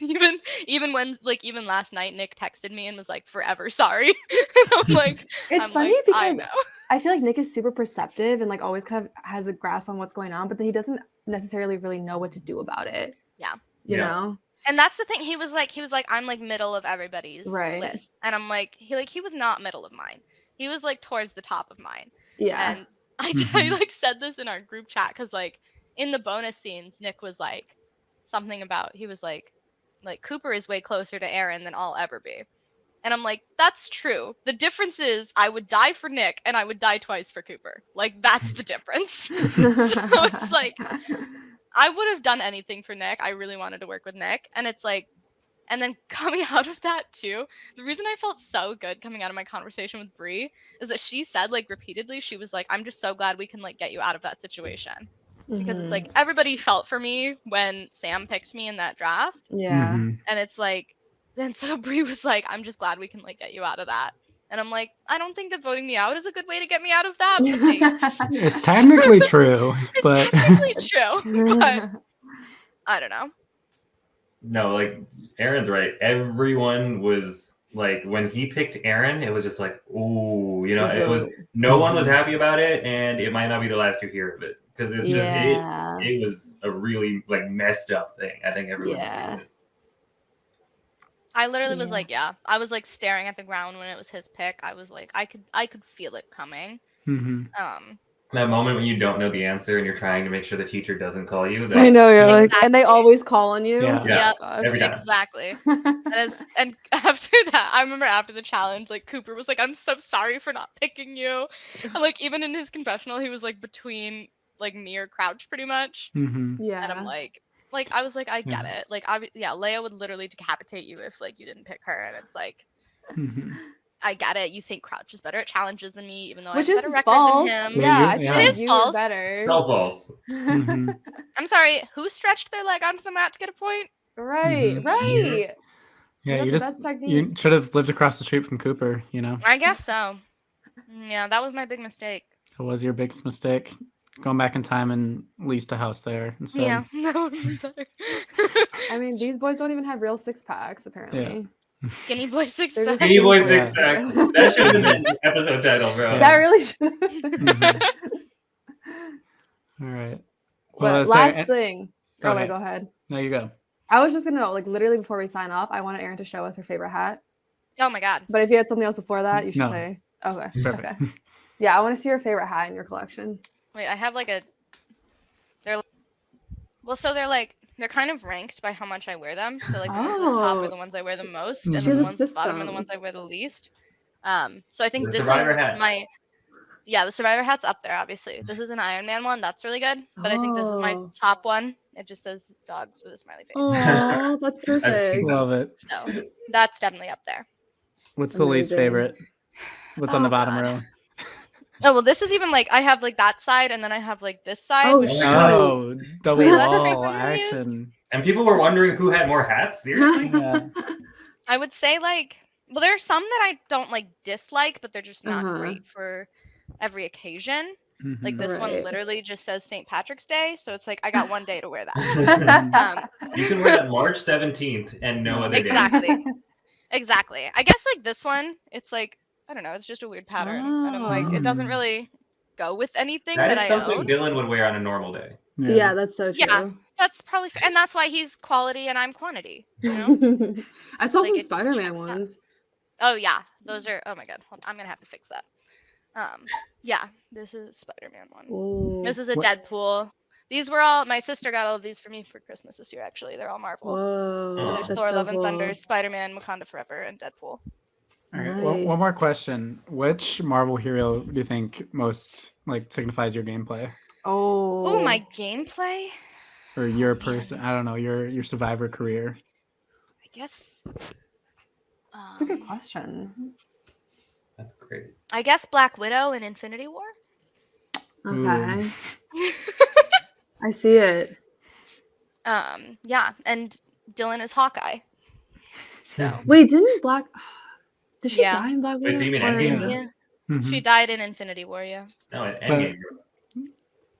even when like even last night Nick texted me and was like forever sorry. I'm like It's funny like, I because know. I feel like Nick is super perceptive and like always kind of has a grasp on what's going on, but then he doesn't necessarily really know what to do about it. Yeah. You know? And that's the thing. He was like I'm like middle of everybody's Right. list. And I'm like he was not middle of mine. He was like towards the top of mine. Yeah. And I like said this in our group chat because like in the bonus scenes, Nick was like something about he was like Cooper is way closer to Aaron than I'll ever be. And I'm like, that's true. The difference is I would die for Nick and I would die twice for Cooper. Like that's the difference. So it's like I would have done anything for Nick. I really wanted to work with Nick. And it's like and then coming out of that too, the reason I felt so good coming out of my conversation with Bree is that she said like repeatedly, she was like, I'm just so glad we can like get you out of that situation. Because it's like everybody felt for me when Sam picked me in that draft. Yeah. Mhm. And it's like then so Bree was like, I'm just glad we can like get you out of that. And I'm like, I don't think that voting me out is a good way to get me out of that. But thanks. It's technically true, It's but technically true. But I don't know. No, like Aaron's right. Everyone was like, when he picked Aaron, it was just like, ooh, you know, it was no one was happy about it, and it might not be the last you hear of it because it's just it was a really like messed up thing. I think everyone. Yeah. I literally was like, I was like staring at the ground when it was his pick. I was like, I could feel it coming. That moment when you don't know the answer and you're trying to make sure the teacher doesn't call you. I know you're Exactly. like, and they always call on you. Yeah. Every time. Exactly. And after that, I remember after the challenge, like Cooper was like, I'm so sorry for not picking you. And like even in his confessional, he was like between like me or Crouch pretty much. Yeah. And I'm like I was like, I get it. Like Leia would literally decapitate you if like you didn't pick her. And it's like I get it. You think Crouch is better at challenges than me, even though I have a better record false. than him. Yeah, I feel it like is you false. were better. All false. I'm sorry. Who stretched their leg onto the mat to get a point? Right. Yeah, That's you should have lived across the street from Cooper, you know. I guess so. Yeah, that was my big mistake. That was your biggest mistake. Going back in time and leased a house there instead. Yeah, that would be better. I mean, these boys don't even have real six packs, apparently. Skinny boy six They're pack. just Skinny boy skinny six pack. That should have been the episode title, bro. That really should have. All right. But last thing. Go Wait, go ahead. No, you go. I was just gonna know, like literally before we sign off, I wanted Erin to show us her favorite hat. Oh my god. But if you had something else before that, you should No. say. Okay. It's perfect. Okay. Yeah, I want to see your favorite hat in your collection. Wait, I have like they're kind of ranked by how much I wear them. So like the ones at the top are the ones I wear the most, and She then has the a ones at the bottom are the system. ones I wear the least. So I think The this is Survivor hat. the Survivor hat's up there, obviously. This is an Iron Man one, that's really good. But I think this is my Oh. top one. It just says dogs with a smiley face. Oh, that's perfect. Love it. So that's definitely up there. What's the least Amazing. favorite? What's on Oh, the bottom God. row? Oh well, this is even like I have like that side, and then I have like this side. Oh, which shoot. is Oh, double Less wall frequently used? action. And people were wondering who had more hats. Seriously? Yeah. I would say like, well, there are some that I don't like dislike, but they're just not Uh-huh. great for every occasion. Like Mhm. this one Right. literally just says St. Patrick's Day, so it's like I got one day to wear that. You can wear that March 17th and no other day. Exactly. Exactly. I guess like this one, it's like I don't know, it's just a weird pattern, and I'm like, it doesn't Oh. really go with anything That that is I something own. Dylan would wear on a normal day. Yeah, that's so true. Yeah. That's probably, and that's why he's quality and I'm quantity. You know? I saw Like, some it just Spider-Man checks out. ones. Oh yeah, those are. Oh my god, hold on, I'm gonna have to fix that. Yeah, this is a Spider-Man one. Ooh. This is a What- Deadpool. These were all. My sister got all of these for me for Christmas this year. Actually, they're all Marvel. Whoa. Oh, There's That's Thor: so Love and cool. Thunder, Spider-Man, Wakanda Forever, and Deadpool. All right. One Nice. more question. Which Marvel hero do you think most like signifies your gameplay Oh. Oh, my gameplay. or your Man. person? I don't know your survivor career. I guess. That's a good question. That's great. I guess Black Widow in Infinity War. Okay. I see it. Yeah, and Dylan is Hawkeye. So Wait, didn't Black did she Yeah. die in Black Wait, Widow? so you mean Or- Endgame? then? yeah, Mhm. she died in Infinity War. Yeah, No, at But- Endgame.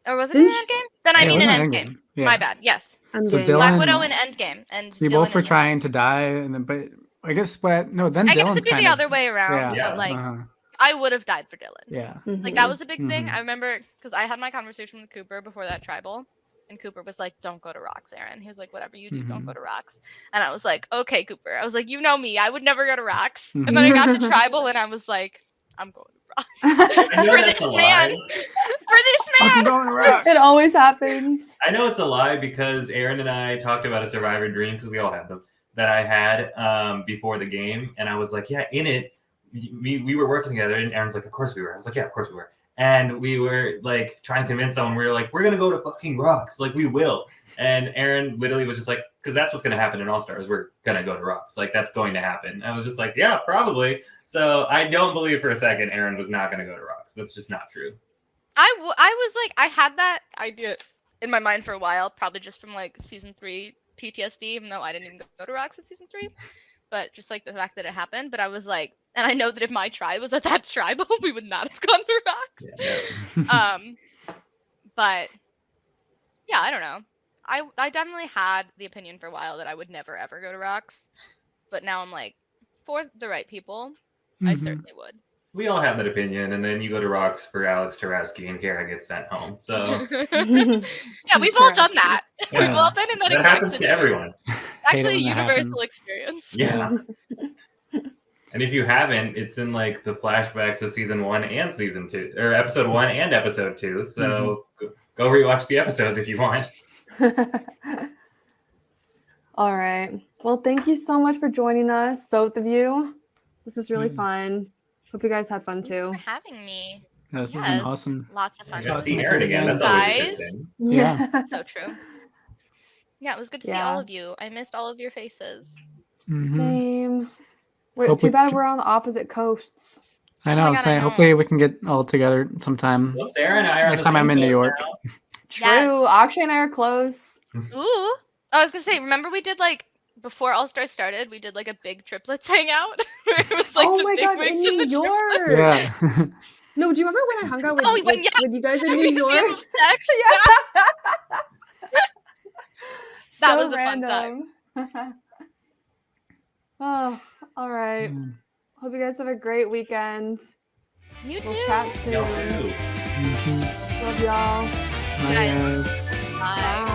or was it Didn't in she- Endgame? Then I Yeah, it mean in wasn't Endgame. Yeah. My bad. Yes, So Endgame. Dylan- Black Widow in Endgame, and So you Dylan both were in- trying to die, and then but I guess no then I guess Dylan's it'd be kind the of other way around, Yeah. but like uh-huh. I would have died for Dylan. Yeah. Like that was a big thing. Mhm. I remember because I had my conversation with Cooper before that tribal, and Cooper was like, "Don't go to Rocks, Aaron." He was like, "Whatever you do, don't go to Rocks." And I was like, "Okay, Cooper." I was like, "You know me, I would never go to Rocks." And then I got to tribal, and I was like, "I'm going to Rocks I know for that's this a man, lie. for this I'm man." going to rock. It always happens. I know it's a lie because Aaron and I talked about a survivor dream, because we all have them, that I had before the game. And I was like, yeah, in it, we were working together. And Aaron's like, of course we were. I was like, yeah, of course we were. And we were like trying to convince someone. We were like, we're going to go to fucking Rocks. Like, we will. And Aaron literally was just like, because that's what's going to happen in All-Stars. We're going to go to Rocks. Like, that's going to happen. I was just like, yeah, probably. So I don't believe for a second Aaron was not going to go to Rocks. That's just not true. I was like, I had that idea in my mind for a while, probably just from like season 3 PTSD, even though I didn't even go to Rocks in season 3. But just like the fact that it happened. But I was like, and I know that if my tribe was at that tribal, we would not have gone to Rocks. Yeah. But yeah, I don't know. I definitely had the opinion for a while that I would never ever go to Rocks. But now I'm like, for the right people, I Mhm. certainly would. We all have that opinion, and then you go to Rocks for Alex Tarasky, and Kara gets sent home. So Yeah, we've all done that. We've Yeah. all been in that that exact happens to situation. everyone. Actually, a when that universal happens. experience. Yeah. And if you haven't, it's in like the flashbacks of season 1 and season 2, or episode 1 and episode 2. So go rewatch the episodes if you want. All right. Well, thank you so much for joining us, both of you. This is really fun. Hope you guys had fun too. Thanks for having me. Yeah, this has Yes, been awesome. lots of I fun. got to Awesome. see Aaron again. That's always a good Guys. thing. Yeah. So true. Yeah, it was good to see Yeah. all of you. I missed all of your faces. Mhm. Same. Wait, Hope too we bad can- we're on the opposite coasts. I Oh know. my I'm God, I saying know. hopefully we can get all together sometime. Well, Sarah and I are on Next the time I'm same in New coast York. now. True. Yes. Akshay and I are close. Ooh. I was gonna say, remember we did like before All Stars started, we did like a big triplets hangout. Where it was like Oh the my big god, wigs in and the New triplets. York. Yeah. No, do you remember when I hung out with, Oh, when- yeah. with you guys in New Museum York? of Sex. Yeah. That So was a fun time. random. Oh, all right. Hope you guys have a great weekend. You We'll too. chat soon. Y'all too. Mhm. Love y'all. Bye, Guys. guys. Bye. Bye.